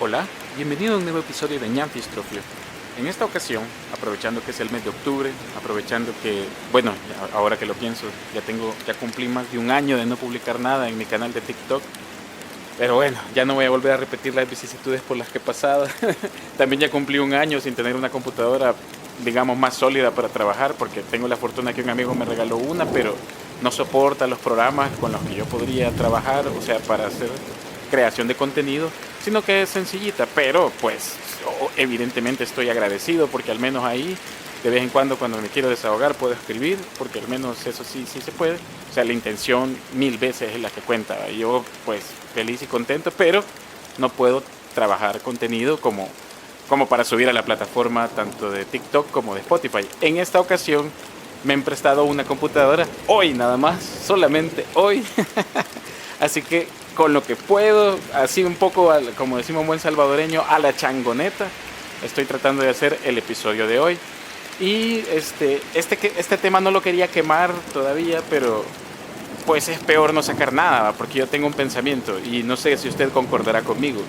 Hola, bienvenido a un nuevo episodio de Ñamfistrofio. En esta ocasión, aprovechando que es el mes de octubre, aprovechando que, bueno, ahora que lo pienso, ya cumplí más de un año de no publicar nada en mi canal de TikTok. Pero bueno, ya no voy a volver a repetir las vicisitudes por las que he pasado. También ya cumplí un año sin tener una computadora, digamos, más sólida para trabajar, porque tengo la fortuna que un amigo me regaló una, pero no soporta los programas con los que yo podría trabajar, o sea, para hacer creación de contenido, sino que es sencillita, pero pues evidentemente estoy agradecido porque al menos ahí de vez en cuando me quiero desahogar puedo escribir, porque al menos eso sí se puede. O sea, la intención 1000 veces es la que cuenta. Yo pues feliz y contento, pero no puedo trabajar contenido como para subir a la plataforma tanto de TikTok como de Spotify. En esta ocasión me han prestado una computadora, hoy nada más, solamente hoy. Así que con lo que puedo, así un poco, como decimos buen salvadoreño, a la changoneta, estoy tratando de hacer el episodio de hoy. Y este tema no lo quería quemar todavía, pero pues es peor no sacar nada, ¿va? Porque yo tengo un pensamiento y no sé si usted concordará conmigo.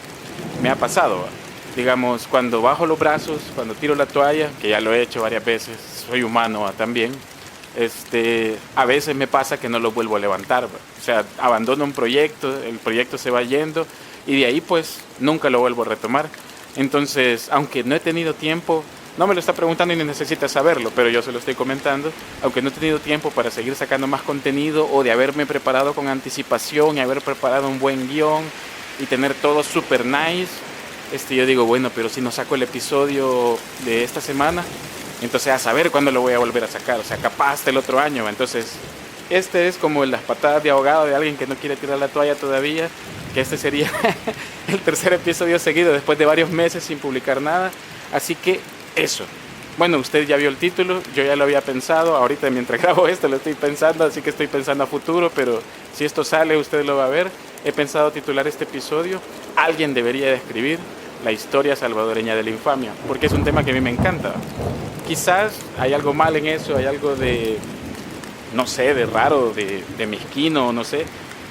Me ha pasado, ¿va? Digamos, cuando bajo los brazos, cuando tiro la toalla, que ya lo he hecho varias veces, soy humano, ¿va? También. A veces me pasa que no lo vuelvo a levantar, ¿va? O sea, abandono un proyecto, el proyecto se va yendo y de ahí pues nunca lo vuelvo a retomar. Entonces, aunque no he tenido tiempo, no me lo está preguntando y no necesita saberlo, pero yo se lo estoy comentando, aunque no he tenido tiempo para seguir sacando más contenido o de haberme preparado con anticipación y haber preparado un buen guión y tener todo super nice, yo digo, bueno, pero si no saco el episodio de esta semana, entonces a saber cuándo lo voy a volver a sacar, o sea, capaz hasta el otro año. Entonces, este es como las patadas de ahogado de alguien que no quiere tirar la toalla todavía, que este sería el tercer episodio seguido después de varios meses sin publicar nada. Así que eso. Bueno, usted ya vio el título, yo ya lo había pensado, ahorita mientras grabo esto lo estoy pensando, así que estoy pensando a futuro, pero si esto sale usted lo va a ver. He pensado titular este episodio Alguien debería de escribir la historia salvadoreña de la infamia, porque es un tema que a mí me encanta. Quizás hay algo mal en eso, hay algo de, no sé, de raro, de mezquino, no sé,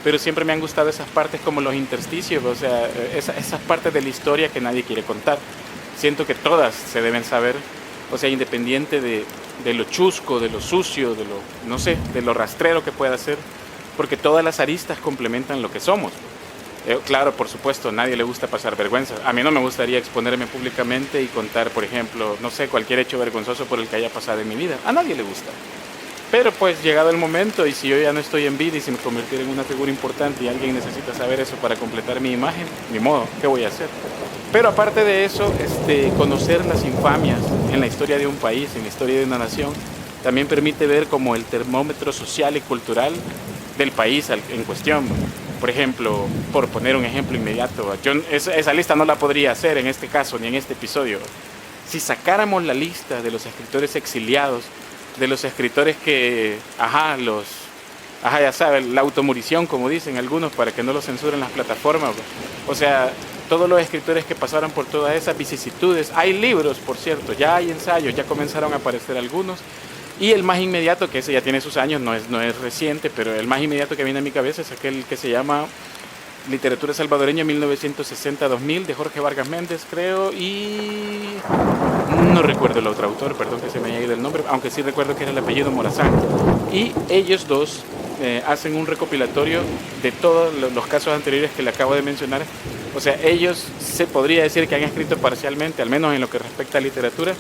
pero siempre me han gustado esas partes como los intersticios, o sea, esas partes de la historia que nadie quiere contar. Siento que todas se deben saber, o sea, independiente de lo chusco, de lo sucio, de lo, no sé, de lo rastrero que pueda ser, porque todas las aristas complementan lo que somos. Claro, por supuesto, a nadie le gusta pasar vergüenza. A mí no me gustaría exponerme públicamente y contar, por ejemplo, no sé, cualquier hecho vergonzoso por el que haya pasado en mi vida. A nadie le gusta. Pero pues llegado el momento, y si yo ya no estoy en vida y si me convirtiera en una figura importante y alguien necesita saber eso para completar mi imagen, ni modo, ¿qué voy a hacer? Pero aparte de eso, conocer las infamias en la historia de un país, en la historia de una nación, también permite ver como el termómetro social y cultural del país en cuestión. Por ejemplo, por poner un ejemplo inmediato, yo esa lista no la podría hacer en este caso ni en este episodio. Si sacáramos la lista de los escritores exiliados, de los escritores que, ya saben, la automurición, como dicen algunos, para que no lo censuren las plataformas. O sea, todos los escritores que pasaron por todas esas vicisitudes. Hay libros, por cierto, ya hay ensayos, ya comenzaron a aparecer algunos. Y el más inmediato, que ese ya tiene sus años, no es reciente, pero el más inmediato que viene a mi cabeza es aquel que se llama Literatura Salvadoreña 1960-2000, de Jorge Vargas Méndez, creo, y no recuerdo el otro autor, perdón que se me haya ido el nombre, aunque sí recuerdo que era el apellido Morazán. Y ellos dos hacen un recopilatorio de todos los casos anteriores que le acabo de mencionar. O sea, ellos se podría decir que han escrito parcialmente, al menos en lo que respecta a literatura,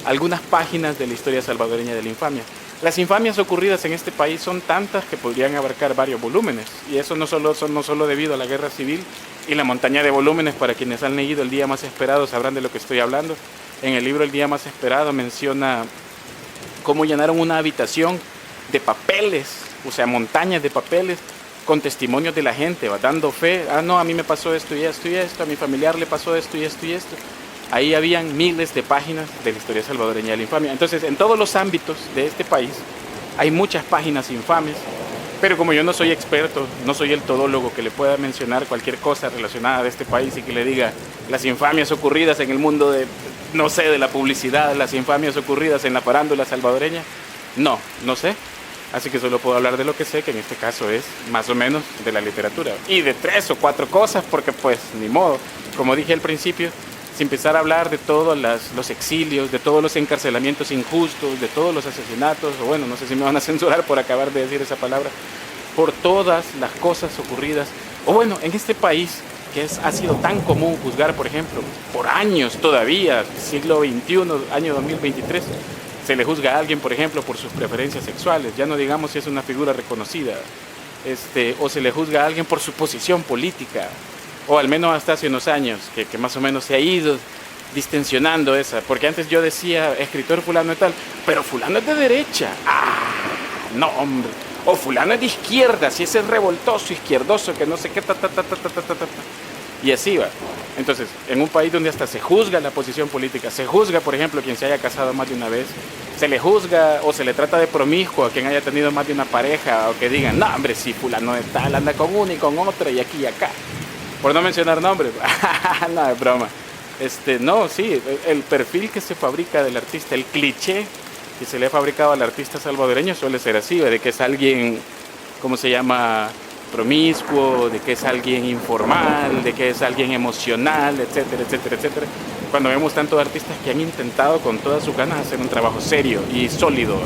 algunas páginas de la historia salvadoreña de la infamia. Las infamias ocurridas en este país son tantas que podrían abarcar varios volúmenes, y eso no solo debido a la guerra civil y la montaña de volúmenes. Para quienes han leído El Día Más Esperado sabrán de lo que estoy hablando. En el libro El Día Más Esperado menciona cómo llenaron una habitación de papeles, o sea, montañas de papeles, con testimonios de la gente, ¿va? Dando fe. No, a mí me pasó esto y esto y esto, a mi familiar le pasó esto y esto y esto. Ahí habían miles de páginas de la historia salvadoreña de la infamia. Entonces, en todos los ámbitos de este país hay muchas páginas infames, pero como yo no soy experto, no soy el todólogo que le pueda mencionar cualquier cosa relacionada de este país y que le diga las infamias ocurridas en el mundo de, no sé, de la publicidad, las infamias ocurridas en la farándula salvadoreña, no sé. Así que solo puedo hablar de lo que sé, que en este caso es más o menos de la literatura. Y de 3 o 4 cosas, porque pues ni modo. como dije al principio, si empezar a hablar de todos los exilios, de todos los encarcelamientos injustos, de todos los asesinatos, o bueno, no sé si me van a censurar por acabar de decir esa palabra, por todas las cosas ocurridas, o bueno, en este país que ha sido tan común juzgar, por ejemplo, por años todavía, siglo XXI, año 2023, se le juzga a alguien, por ejemplo, por sus preferencias sexuales, ya no digamos si es una figura reconocida, o se le juzga a alguien por su posición política, o al menos hasta hace unos años, que más o menos se ha ido distensionando esa, porque antes yo decía, escritor fulano y tal, pero fulano es de derecha, no hombre, o fulano es de izquierda, si ese es revoltoso, izquierdoso, que no sé qué, y así va. Entonces, en un país donde hasta se juzga la posición política, se juzga, por ejemplo, quien se haya casado más de una vez, se le juzga o se le trata de promiscuo a quien haya tenido más de una pareja, o que digan, no hombre, si fulano de tal anda con una y con otra y aquí y acá, por no mencionar nombres, no, es broma. No, sí, el perfil que se fabrica del artista, el cliché que se le ha fabricado al artista salvadoreño suele ser así, de que es alguien, ¿cómo se llama?, promiscuo, de que es alguien informal, de que es alguien emocional, etcétera, etcétera, etcétera. Cuando vemos tantos artistas que han intentado con todas sus ganas hacer un trabajo serio y sólido,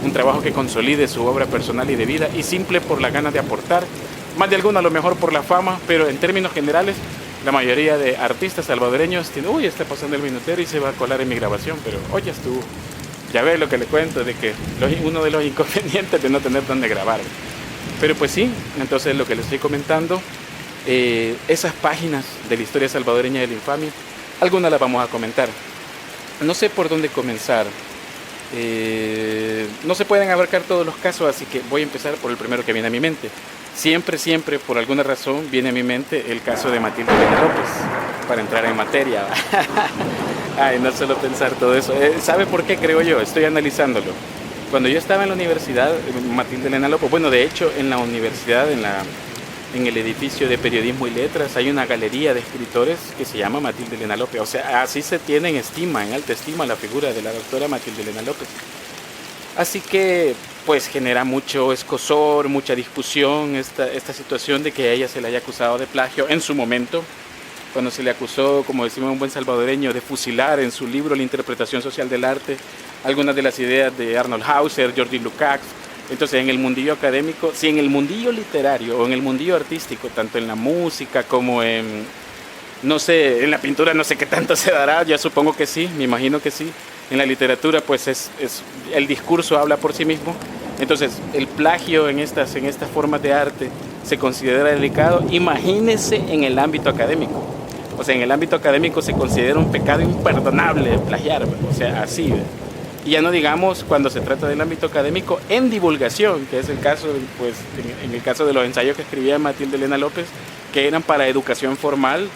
un trabajo que consolide su obra personal y de vida, y simple por la ganas de aportar, más de alguno a lo mejor por la fama, pero en términos generales, la mayoría de artistas salvadoreños tienen, uy, está pasando el minutero y se va a colar en mi grabación, pero hoy ya estuvo. Ya ves lo que le cuento, de que uno de los inconvenientes de no tener dónde grabar. Pero pues sí, entonces lo que les estoy comentando, esas páginas de la historia salvadoreña de la infamia, algunas las vamos a comentar. No sé por dónde comenzar. No se pueden abarcar todos los casos, así que voy a empezar por el primero que viene a mi mente. Siempre, por alguna razón, viene a mi mente el caso de Matilde Elena López, para entrar en materia. Ay, no solo pensar todo eso. ¿Sabe por qué, creo yo? Estoy analizándolo. Cuando yo estaba en la universidad, Matilde Elena López, bueno, de hecho, en la universidad, en el edificio de Periodismo y Letras, hay una galería de escritores que se llama Matilde Elena López. O sea, así se tiene en estima, en alta estima, la figura de la doctora Matilde Elena López. Así que, pues, genera mucho escozor, mucha discusión esta situación de que a ella se le haya acusado de plagio en su momento, cuando se le acusó, como decimos un buen salvadoreño, de fusilar en su libro La interpretación social del arte algunas de las ideas de Arnold Hauser, Georgi Lukács. Entonces, en el mundillo académico, si en el mundillo literario o en el mundillo artístico, tanto en la música como en, no sé, en la pintura, no sé qué tanto se dará, ya supongo que sí, me imagino que sí. En la literatura, pues el discurso habla por sí mismo. Entonces, el plagio en estas formas de arte se considera delicado. Imagínese en el ámbito académico. O sea, en el ámbito académico se considera un pecado imperdonable plagiar, o sea, así. Y ya no digamos cuando se trata del ámbito académico en divulgación, que es el caso, pues, en el caso de los ensayos que escribía Matilde Elena López, que eran para educación formal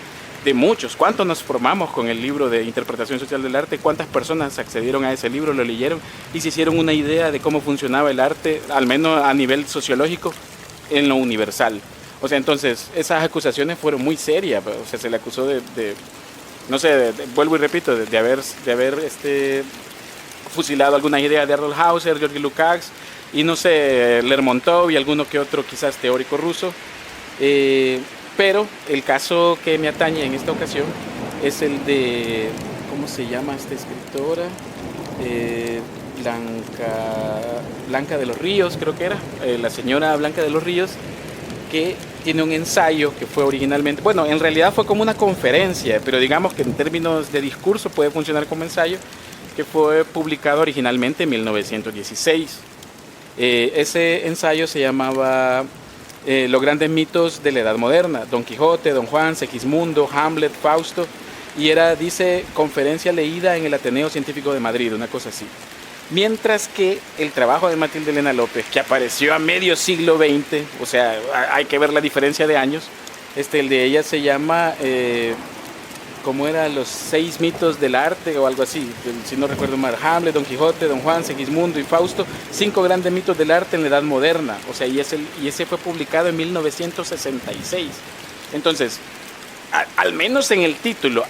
de muchos. ¿Cuántos nos formamos con el libro de Interpretación Social del Arte? ¿Cuántas personas accedieron a ese libro, lo leyeron y se hicieron una idea de cómo funcionaba el arte, al menos a nivel sociológico, en lo universal? O sea, entonces, esas acusaciones fueron muy serias. O sea, se le acusó no sé, vuelvo y repito, de haber fusilado alguna idea de Arnold Hauser, Georgi Lukács, y no sé, Lermontov y alguno que otro quizás teórico ruso. Pero el caso que me atañe en esta ocasión es el de, ¿cómo se llama esta escritora? Blanca de los Ríos, creo que era, la señora Blanca de los Ríos, que tiene un ensayo que fue originalmente, bueno, en realidad fue como una conferencia, pero digamos que en términos de discurso puede funcionar como ensayo, que fue publicado originalmente en 1916. Ese ensayo se llamaba Los grandes mitos de la Edad Moderna, Don Quijote, Don Juan, Segismundo, Hamlet, Fausto, y dice, conferencia leída en el Ateneo Científico de Madrid, una cosa así. Mientras que el trabajo de Matilde Elena López, que apareció a medio siglo XX, o sea, hay que ver la diferencia de años, el de ella se llama, ¿cómo era? Los 6 mitos del arte o algo así, si no recuerdo mal, Hamlet, Don Quijote, Don Juan, Segismundo y Fausto, 5 grandes mitos del arte en la Edad Moderna, o sea, y ese fue publicado en 1966. Entonces, al menos en el título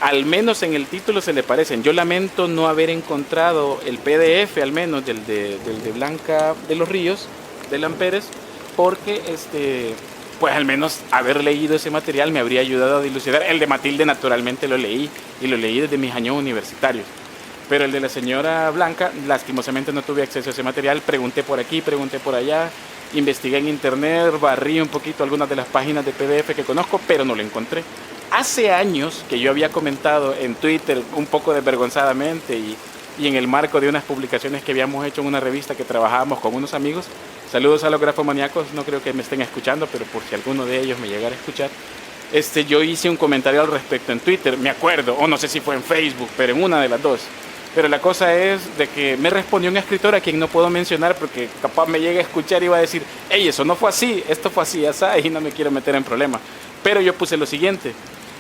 se le parecen. Yo lamento no haber encontrado el PDF, al menos del de Blanca de los Ríos, de Lamperes, porque pues al menos haber leído ese material me habría ayudado a dilucidar. El de Matilde naturalmente lo leí, y lo leí desde mis años universitarios. Pero el de la señora Blanca, lastimosamente no tuve acceso a ese material. Pregunté por aquí, pregunté por allá, investigué en internet, barrí un poquito algunas de las páginas de PDF que conozco, pero no lo encontré. Hace años que yo había comentado en Twitter, un poco desvergonzadamente, y en el marco de unas publicaciones que habíamos hecho en una revista que trabajábamos con unos amigos. Saludos a los grafomaníacos, no creo que me estén escuchando, pero por si alguno de ellos me llegara a escuchar. Yo hice un comentario al respecto en Twitter, me acuerdo, o no sé si fue en Facebook, pero en una de las dos. Pero la cosa es de que me respondió un escritor a quien no puedo mencionar porque capaz me llega a escuchar y va a decir, hey, eso no fue así, esto fue así, así, y no me quiero meter en problemas. Pero yo puse lo siguiente: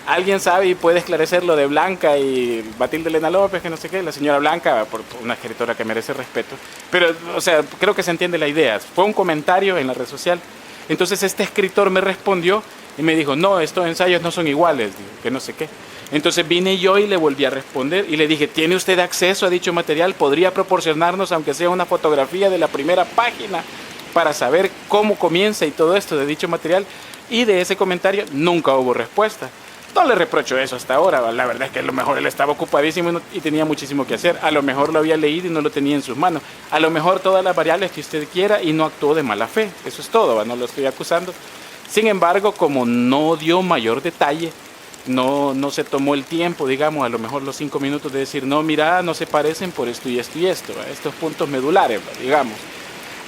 ¿alguien sabe y puede esclarecer lo de Blanca y Matilde Elena López, que no sé qué? La señora Blanca, por una escritora que merece respeto. Pero, o sea, creo que se entiende la idea. Fue un comentario en la red social. Entonces este escritor me respondió y me dijo, no, estos ensayos no son iguales, que no sé qué. Entonces vine yo y le volví a responder y le dije, ¿tiene usted acceso a dicho material? ¿Podría proporcionarnos, aunque sea una fotografía de la primera página, para saber cómo comienza y todo esto de dicho material? Y de ese comentario nunca hubo respuesta. No le reprocho eso hasta ahora, la verdad es que a lo mejor él estaba ocupadísimo y tenía muchísimo que hacer. A lo mejor lo había leído y no lo tenía en sus manos. A lo mejor todas las variables que usted quiera y no actuó de mala fe. Eso es todo, no lo estoy acusando. Sin embargo, como no dio mayor detalle, no se tomó el tiempo, digamos, a lo mejor los 5 minutos de decir, no, mira, no se parecen por esto y esto y esto, estos puntos medulares, digamos.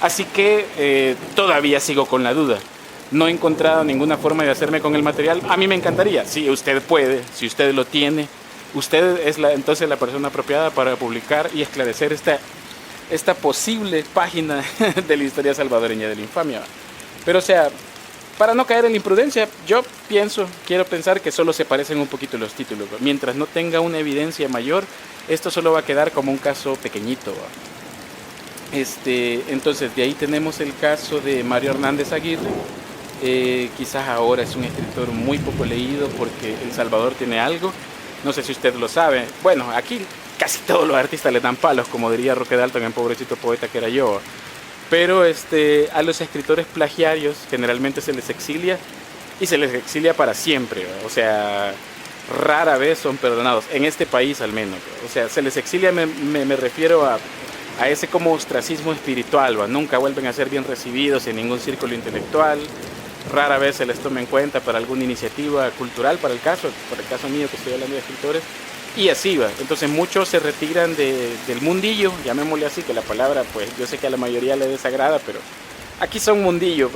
Así que todavía sigo con la duda. No he encontrado ninguna forma de hacerme con el material. A mí me encantaría, si usted puede, si usted lo tiene, usted es entonces la persona apropiada para publicar y esclarecer esta posible página de la historia salvadoreña de la infamia. Pero o sea, para no caer en la imprudencia, yo quiero pensar que solo se parecen un poquito los títulos. Mientras no tenga una evidencia mayor, esto solo va a quedar como un caso pequeñito. Entonces de ahí tenemos el caso de Mario Hernández Aguirre. Quizás ahora es un escritor muy poco leído porque El Salvador tiene algo, no sé si usted lo sabe. Bueno, aquí casi todos los artistas le dan palos, como diría Roque Dalton en Pobrecito Poeta que era yo. Pero a los escritores plagiarios generalmente se les exilia, y se les exilia para siempre, o sea, rara vez son perdonados, en este país al menos. O sea, se les exilia, me refiero a ese como ostracismo espiritual, nunca vuelven a ser bien recibidos en ningún círculo intelectual. Rara vez se les toma en cuenta para alguna iniciativa cultural, por el caso mío que estoy hablando de escritores, y así va. Entonces muchos se retiran del mundillo, llamémosle así, que la palabra, pues yo sé que a la mayoría le desagrada, pero aquí son mundillo,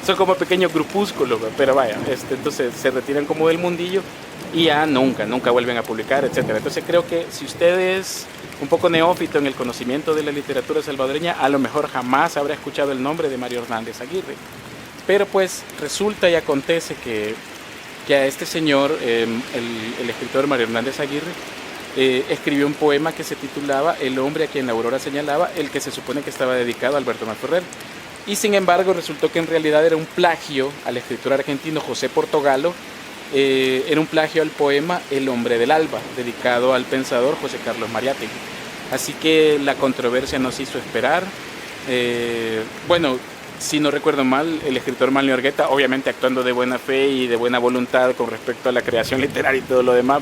son como pequeños grupúsculos, pero vaya, entonces se retiran como del mundillo y ya nunca vuelven a publicar, etcétera. Entonces creo que si usted es un poco neófito en el conocimiento de la literatura salvadoreña, a lo mejor jamás habrá escuchado el nombre de Mario Hernández Aguirre. Pero pues resulta y acontece que a este señor, el escritor Mario Hernández Aguirre, escribió un poema que se titulaba El hombre a quien la aurora señalaba, el que se supone que estaba dedicado a Alberto Malferrer. Y sin embargo resultó que en realidad era un plagio al escritor argentino José Portogalo, era un plagio al poema El hombre del alba, dedicado al pensador José Carlos Mariátegui. Así que la controversia nos hizo esperar. Bueno, si no recuerdo mal, el escritor Manlio Argueta, obviamente actuando de buena fe y de buena voluntad con respecto a la creación literaria y todo lo demás,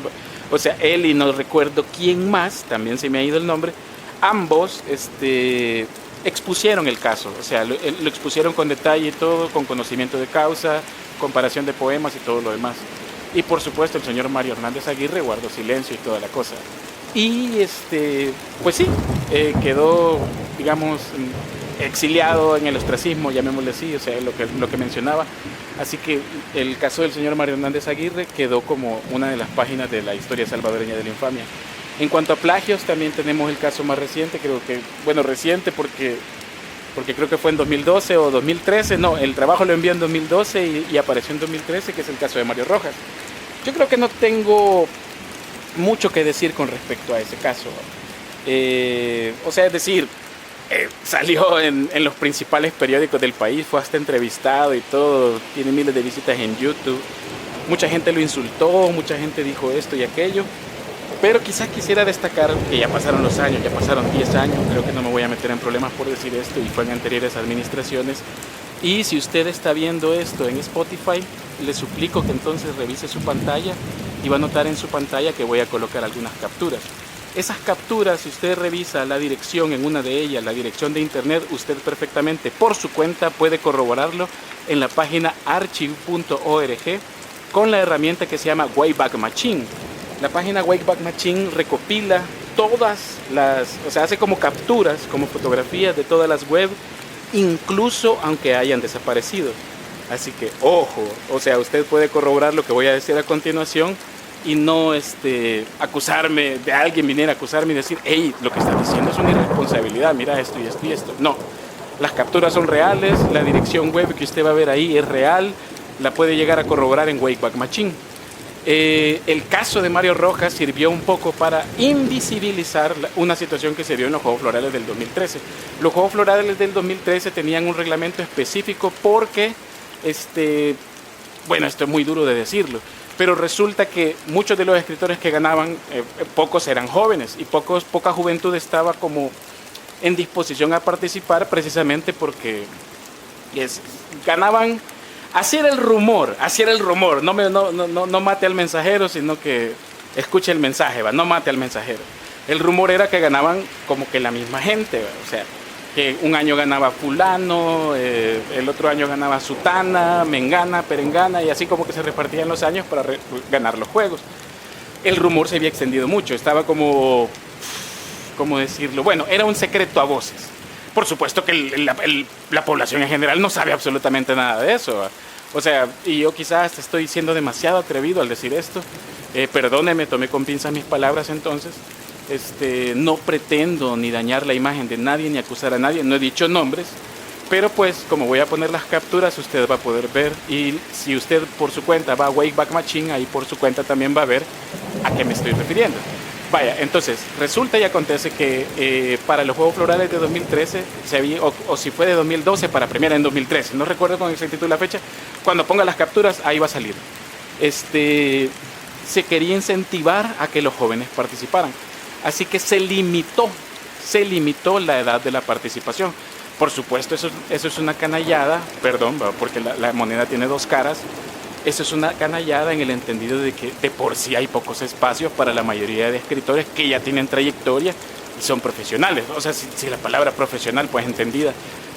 o sea, él y no recuerdo quién más, también se me ha ido el nombre, ambos expusieron el caso, o sea, lo expusieron con detalle y todo, con conocimiento de causa, comparación de poemas y todo lo demás. Y por supuesto el señor Mario Hernández Aguirre guardó silencio y toda la cosa. Y pues sí, quedó, digamos, exiliado en el ostracismo, llamémosle así, o sea, lo que mencionaba. Así que el caso del señor Mario Hernández Aguirre quedó como una de las páginas de la historia salvadoreña de la infamia. En cuanto a plagios, también tenemos el caso más reciente, reciente porque creo que fue en 2012 o 2013, no, el trabajo lo envió en 2012 y apareció en 2013, que es el caso de Mario Rojas. Yo creo que no tengo mucho que decir con respecto a ese caso. O sea, es decir, salió en los principales periódicos del país, fue hasta entrevistado y todo, tiene miles de visitas en YouTube. Mucha gente lo insultó, mucha gente dijo esto y aquello, pero quizás quisiera destacar que ya pasaron los años, ya pasaron 10 años, creo que no me voy a meter en problemas por decir esto, y fue en anteriores administraciones, Y si usted está viendo esto en Spotify, le suplico que entonces revise su pantalla y va a notar en su pantalla que voy a colocar algunas capturas. Esas capturas, si usted revisa la dirección en una de ellas, la dirección de internet, usted perfectamente por su cuenta puede corroborarlo en la página archive.org con la herramienta que se llama Wayback Machine. La página Wayback Machine recopila hace como capturas, como fotografías de todas las web, incluso aunque hayan desaparecido. Así que ojo, usted puede corroborar lo que voy a decir a continuación y no acusarme, de alguien viniera a acusarme y decir, hey, lo que estás diciendo es una irresponsabilidad, mira esto y esto y esto. No, las capturas son reales, la dirección web que usted va a ver ahí es real, la puede llegar a corroborar en Wayback Machine. El caso de Mario Rojas sirvió un poco para invisibilizar una situación que se dio en los Juegos Florales del 2013. Los Juegos Florales del 2013 tenían un reglamento específico porque, esto es muy duro de decirlo, pero resulta que muchos de los escritores que ganaban, pocos eran jóvenes y poca juventud estaba como en disposición a participar precisamente porque ganaban. Así era el rumor, no mate al mensajero, sino que escuche el mensaje, no mate al mensajero. El rumor era que ganaban como que la misma gente, o sea, que un año ganaba fulano, el otro año ganaba sutana, mengana, perengana, y así como que se repartían los años para ganar los juegos. El rumor se había extendido mucho, estaba como, ¿cómo decirlo? Bueno, era un secreto a voces. Por supuesto que la población en general no sabe absolutamente nada de eso. Y yo quizás estoy siendo demasiado atrevido al decir esto. Perdóneme, tomé con pinzas mis palabras entonces. No pretendo ni dañar la imagen de nadie ni acusar a nadie. No he dicho nombres. Pero pues como voy a poner las capturas, usted va a poder ver. Y si usted por su cuenta va a Wayback Machine, ahí por su cuenta también va a ver a qué me estoy refiriendo. Vaya, entonces, resulta y acontece que para los Juegos Florales de 2013, o si fue de 2012 para premiar en 2013, no recuerdo con exactitud la fecha, cuando ponga las capturas, ahí va a salir. Se quería incentivar a que los jóvenes participaran. Así que se limitó la edad de la participación. Por supuesto, eso es una canallada, perdón, porque la moneda tiene dos caras. Eso es una canallada en el entendido de que de por sí hay pocos espacios para la mayoría de escritores que ya tienen trayectoria y son profesionales. O sea, si la palabra profesional, pues entendida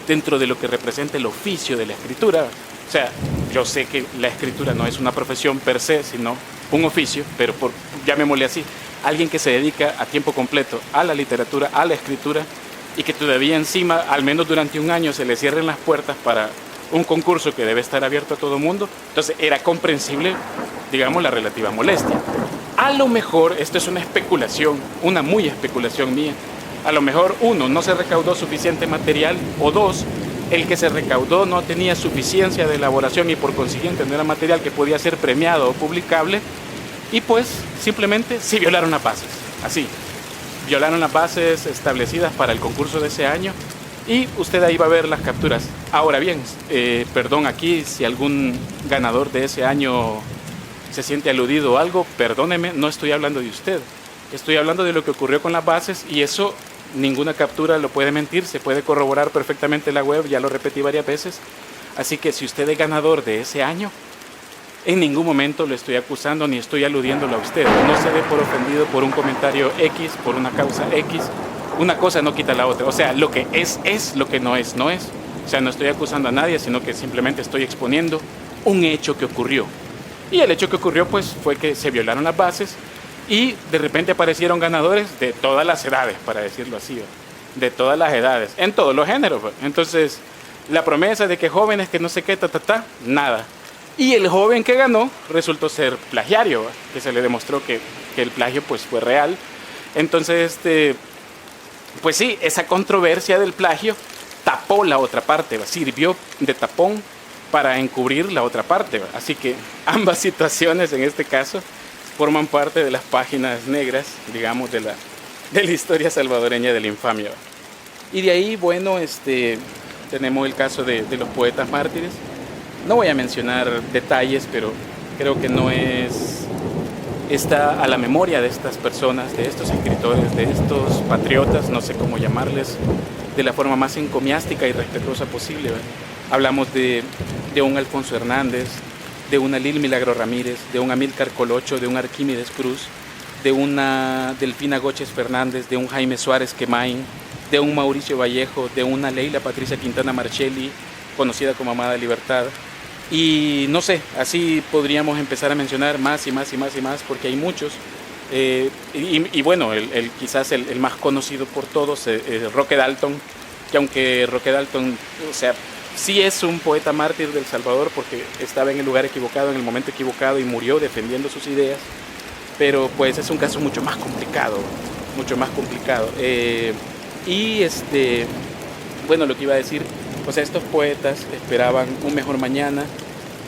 dentro de lo que representa el oficio de la escritura. O sea, yo sé que la escritura no es una profesión per se, sino un oficio, pero llamémosle así, alguien que se dedica a tiempo completo a la literatura, a la escritura, y que todavía encima, al menos durante un año, se le cierren las puertas para un concurso que debe estar abierto a todo mundo. Entonces era comprensible, digamos, la relativa molestia. A lo mejor, esto es una especulación, una muy especulación mía, a lo mejor uno, no se recaudó suficiente material, o dos, el que se recaudó no tenía suficiencia de elaboración y por consiguiente no era material que podía ser premiado o publicable, y pues simplemente se violaron las bases, así, violaron las bases establecidas para el concurso de ese año. Y usted ahí va a ver las capturas. Ahora bien, perdón aquí si algún ganador de ese año se siente aludido o algo, perdóneme, no estoy hablando de usted. Estoy hablando de lo que ocurrió con las bases y eso ninguna captura lo puede mentir, se puede corroborar perfectamente en la web, ya lo repetí varias veces. Así que si usted es ganador de ese año, en ningún momento lo estoy acusando ni estoy aludiéndolo a usted. No se dé por ofendido por un comentario X, por una causa X. Una cosa no quita la otra, o sea, lo que es, lo que no es, no es. O sea, no estoy acusando a nadie, sino que simplemente estoy exponiendo un hecho que ocurrió. Y el hecho que ocurrió, pues, fue que se violaron las bases y de repente aparecieron ganadores de todas las edades, para decirlo así, de todas las edades, en todos los géneros. Entonces, la promesa de que jóvenes que no sé qué, nada. Y el joven que ganó resultó ser plagiario, que se le demostró que el plagio, pues, fue real. Entonces, pues sí, esa controversia del plagio tapó la otra parte, sirvió de tapón para encubrir la otra parte. Así que ambas situaciones en este caso forman parte de las páginas negras, digamos, de la historia salvadoreña de la infamia. Y de ahí, bueno, tenemos el caso de los poetas mártires. No voy a mencionar detalles, pero creo que no está a la memoria de estas personas, de estos escritores, de estos patriotas, no sé cómo llamarles, de la forma más encomiástica y respetuosa posible, ¿verdad? Hablamos de un Alfonso Hernández, de una Lil Milagro Ramírez, de un Amílcar Colocho, de un Arquímedes Cruz, de una Delfina Góchez Fernández, de un Jaime Suárez Quemain, de un Mauricio Vallejo, de una Leila Patricia Quintana Marchelli, conocida como Amada Libertad. Y no sé, así podríamos empezar a mencionar más y más y más y más, porque hay muchos. Y bueno, quizás el más conocido por todos es Roque Dalton, que aunque Roque Dalton, o sea, sí es un poeta mártir del Salvador porque estaba en el lugar equivocado, en el momento equivocado y murió defendiendo sus ideas, pero pues es un caso mucho más complicado, mucho más complicado. Bueno, lo que iba a decir, o sea, estos poetas esperaban un mejor mañana,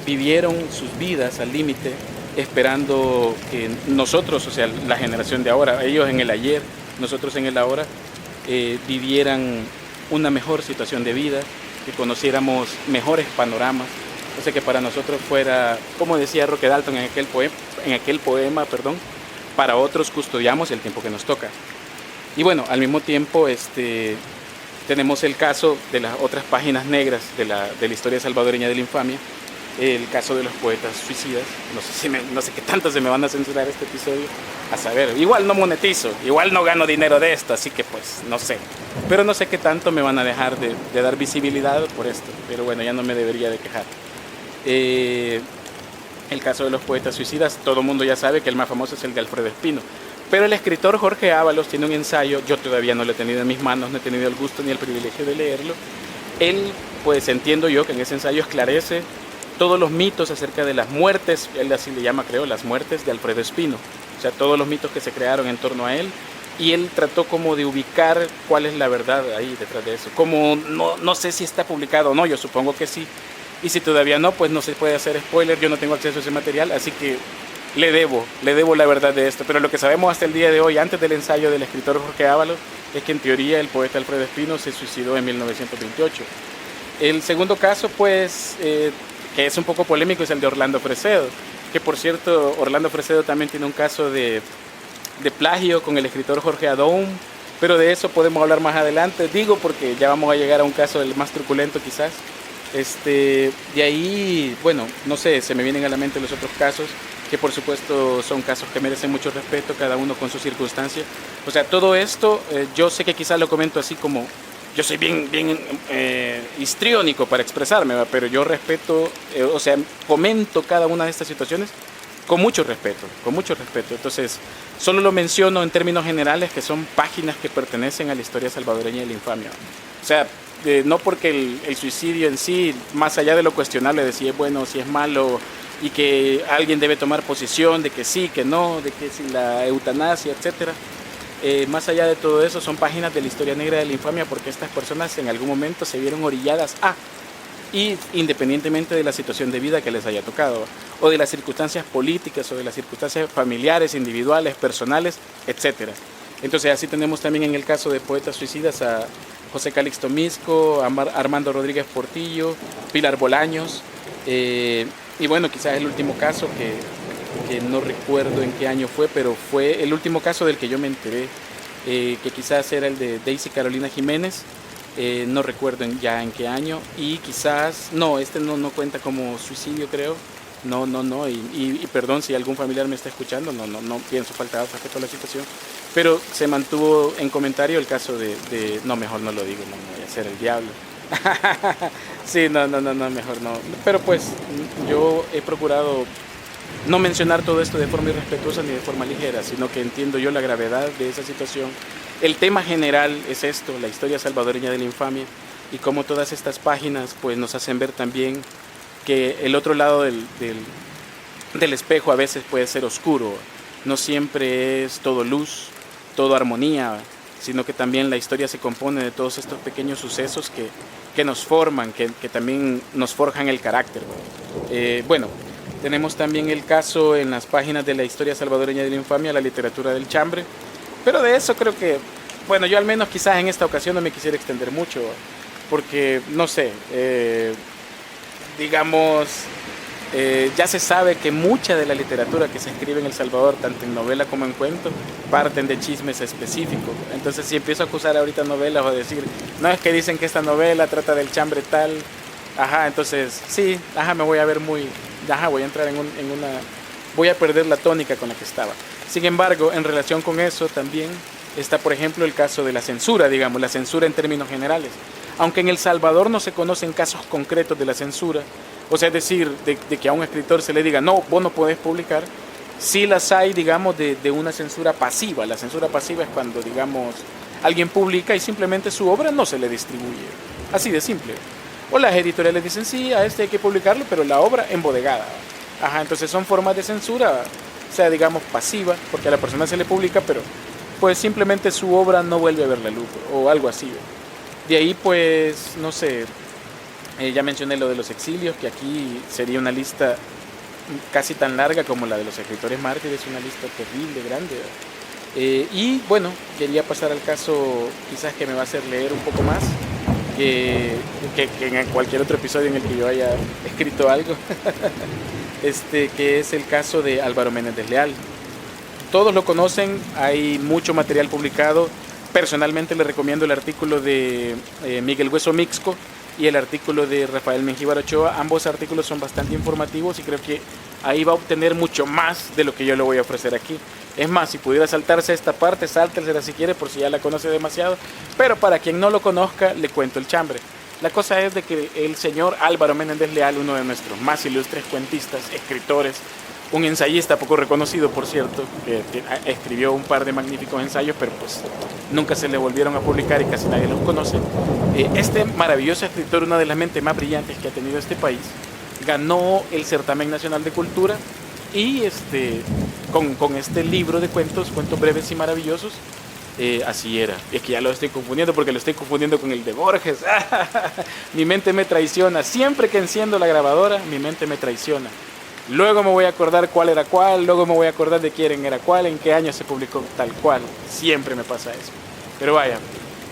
vivieron sus vidas al límite, esperando que nosotros, o sea, la generación de ahora, ellos en el ayer, nosotros en el ahora, vivieran una mejor situación de vida, que conociéramos mejores panoramas, o sea, que para nosotros fuera, como decía Roque Dalton en aquel poema, para otros custodiamos el tiempo que nos toca. Y bueno, al mismo tiempo tenemos el caso de las otras páginas negras de la historia salvadoreña de la infamia, el caso de los poetas suicidas. No sé qué tanto se me van a censurar este episodio, a saber, igual no monetizo, igual no gano dinero de esto, así que pues no sé, pero no sé qué tanto me van a dejar de dar visibilidad por esto, pero bueno, ya no me debería de quejar. El caso de los poetas suicidas, todo el mundo ya sabe que el más famoso es el de Alfredo Espino, pero el escritor Jorge Ábalos tiene un ensayo, yo todavía no lo he tenido en mis manos, no he tenido el gusto ni el privilegio de leerlo. Él, pues entiendo yo que en ese ensayo esclarece todos los mitos acerca de las muertes, él así le llama, creo, las muertes de Alfredo Espino, o sea, todos los mitos que se crearon en torno a él, y él trató como de ubicar cuál es la verdad ahí detrás de eso. Como no sé si está publicado o no, yo supongo que sí, y si todavía no, pues no se puede hacer spoiler, yo no tengo acceso a ese material, así que le debo la verdad de esto. Pero lo que sabemos hasta el día de hoy, antes del ensayo del escritor Jorge Ábalos, es que en teoría el poeta Alfredo Espino se suicidó en 1928. El segundo caso, pues, que es un poco polémico, es el de Orlando Fresedo, que por cierto, Orlando Fresedo también tiene un caso de plagio con el escritor Jorge Adón, pero de eso podemos hablar más adelante, digo porque ya vamos a llegar a un caso el más truculento quizás. De ahí, bueno, no sé, se me vienen a la mente los otros casos, que por supuesto son casos que merecen mucho respeto, cada uno con sus circunstancias. O sea, todo esto, yo sé que quizás lo comento así como, yo soy bien histriónico para expresarme, ¿va? Pero yo respeto, o sea, comento cada una de estas situaciones con mucho respeto, con mucho respeto. Entonces, solo lo menciono en términos generales, que son páginas que pertenecen a la historia salvadoreña de la infamia. O sea, no porque el suicidio en sí, más allá de lo cuestionable de si es bueno o si es malo, y que alguien debe tomar posición de que sí, que no, de que si la eutanasia, etcétera. Más allá de todo eso, son páginas de la historia negra de la infamia, porque estas personas en algún momento se vieron orilladas y independientemente de la situación de vida que les haya tocado, o de las circunstancias políticas, o de las circunstancias familiares, individuales, personales, etcétera. Entonces así tenemos también en el caso de poetas suicidas a José Calixto Misco, Armando Rodríguez Portillo, Pilar Bolaños, y bueno, quizás el último caso que no recuerdo en qué año fue, pero fue el último caso del que yo me enteré, que quizás era el de Daisy Carolina Jiménez, no recuerdo ya en qué año, y quizás, no, no cuenta como suicidio, creo, no, y perdón si algún familiar me está escuchando, no pienso faltar respeto a la situación, pero se mantuvo en comentario el caso no, mejor no lo digo, no voy a hacer el diablo. Sí, no, mejor no, pero pues yo he procurado no mencionar todo esto de forma irrespetuosa ni de forma ligera, sino que entiendo yo la gravedad de esa situación. El tema general es esto, la historia salvadoreña de la infamia, y cómo todas estas páginas pues nos hacen ver también que el otro lado del espejo a veces puede ser oscuro, no siempre es todo luz, todo armonía, sino que también la historia se compone de todos estos pequeños sucesos que nos forman, que también nos forjan el carácter. Bueno, tenemos también el caso en las páginas de la historia salvadoreña de la infamia, la literatura del chambre, pero de eso creo que, bueno, yo al menos quizás en esta ocasión no me quisiera extender mucho, porque, no sé, digamos, ya se sabe que mucha de la literatura que se escribe en El Salvador, tanto en novela como en cuento, parten de chismes específicos. Entonces, si empiezo a acusar ahorita novelas o a decir, no, es que dicen que esta novela trata del chambre tal, Ajá, entonces, sí, ajá, me voy a ver muy, ajá, voy a entrar voy a perder la tónica con la que estaba. Sin embargo, en relación con eso también está, por ejemplo, el caso de la censura, digamos, la censura en términos generales. Aunque en El Salvador no se conocen casos concretos de la censura, o sea, es decir, de que a un escritor se le diga, no, vos no podés publicar, sí las hay, digamos, de una censura pasiva. La censura pasiva es cuando, digamos, alguien publica y simplemente su obra no se le distribuye. Así de simple. O las editoriales dicen, sí, a este hay que publicarlo, pero la obra embodegada. Ajá, entonces son formas de censura, o sea, digamos, pasiva, porque a la persona se le publica, pero pues simplemente su obra no vuelve a ver la luz, o algo así. De ahí, pues, no sé, ya mencioné lo de los exilios, que aquí sería una lista casi tan larga como la de los escritores mártires, una lista terrible, grande. Y bueno, quería pasar al caso quizás que me va a hacer leer un poco más que en cualquier otro episodio en el que yo haya escrito algo, que es el caso de Álvaro Menéndez Leal. Todos lo conocen, hay mucho material publicado. Personalmente le recomiendo el artículo de Miguel Hueso Mixco y el artículo de Rafael Mengíbar Ochoa. Ambos artículos son bastante informativos y creo que ahí va a obtener mucho más de lo que yo le voy a ofrecer aquí. Es más, si pudiera saltarse esta parte, sáltesela si quiere, por si ya la conoce demasiado. Pero para quien no lo conozca, le cuento el chambre. La cosa es de que el señor Álvaro Menéndez Leal, uno de nuestros más ilustres cuentistas, escritores, un ensayista poco reconocido, por cierto, que escribió un par de magníficos ensayos, pero pues nunca se le volvieron a publicar y casi nadie los conoce. Este maravilloso escritor, una de las mentes más brillantes que ha tenido este país, ganó el Certamen Nacional de Cultura y con este libro de cuentos breves y maravillosos, así era. Es que ya lo estoy confundiendo porque lo estoy confundiendo con el de Borges. Mi mente me traiciona. Siempre que enciendo la grabadora, mi mente me traiciona. Luego me voy a acordar cuál era cuál, luego me voy a acordar de quién era cuál, en qué año se publicó tal cual. Siempre me pasa eso. Pero vaya,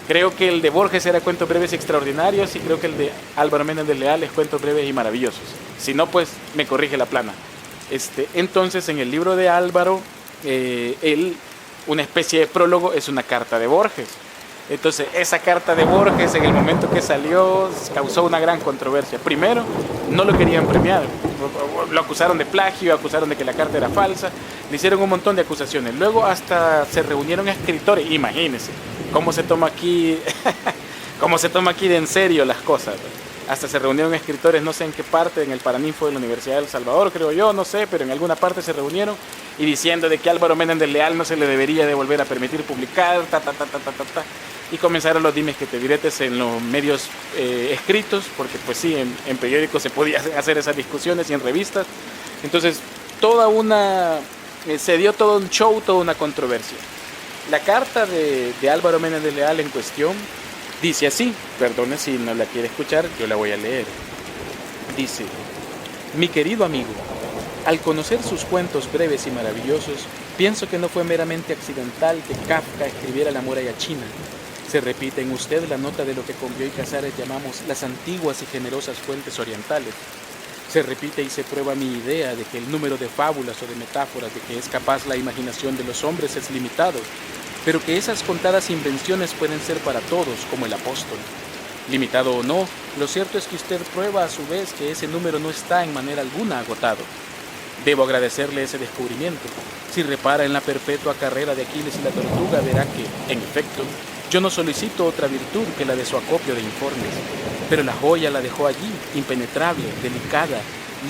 creo que el de Borges era cuentos breves y extraordinarios y creo que el de Álvaro Menéndez Leal es cuentos breves y maravillosos. Si no, pues me corrige la plana. Entonces, en el libro de Álvaro, una especie de prólogo es una carta de Borges. Entonces, esa carta de Borges, en el momento que salió, causó una gran controversia. Primero, no lo querían premiar. Lo acusaron de plagio, acusaron de que la carta era falsa. Le hicieron un montón de acusaciones. Luego hasta se reunieron escritores. Imagínense cómo se toma aquí, cómo se toma aquí de en serio las cosas. Hasta se reunieron escritores, no sé en qué parte, en el Paraninfo de la Universidad de El Salvador, creo yo, no sé, pero en alguna parte se reunieron y diciendo de que Álvaro Menéndez Leal no se le debería de volver a permitir publicar, y comenzaron los dimes que te diretes en los medios escritos, porque pues sí, en periódicos se podía hacer esas discusiones y en revistas. Entonces, se dio todo un show, toda una controversia. La carta de Álvaro Menéndez Leal en cuestión dice así, perdone si no la quiere escuchar, yo la voy a leer. Dice: mi querido amigo, al conocer sus cuentos breves y maravillosos, pienso que no fue meramente accidental que Kafka escribiera La muralla china. Se repite en usted la nota de lo que con Bioy Casares llamamos las antiguas y generosas fuentes orientales. Se repite y se prueba mi idea de que el número de fábulas o de metáforas de que es capaz la imaginación de los hombres es limitado, pero que esas contadas invenciones pueden ser para todos, como el apóstol. Limitado o no, lo cierto es que usted prueba a su vez que ese número no está en manera alguna agotado. Debo agradecerle ese descubrimiento. Si repara en la perpetua carrera de Aquiles y la tortuga, verá que, en efecto, yo no solicito otra virtud que la de su acopio de informes, pero la joya la dejó allí, impenetrable, delicada,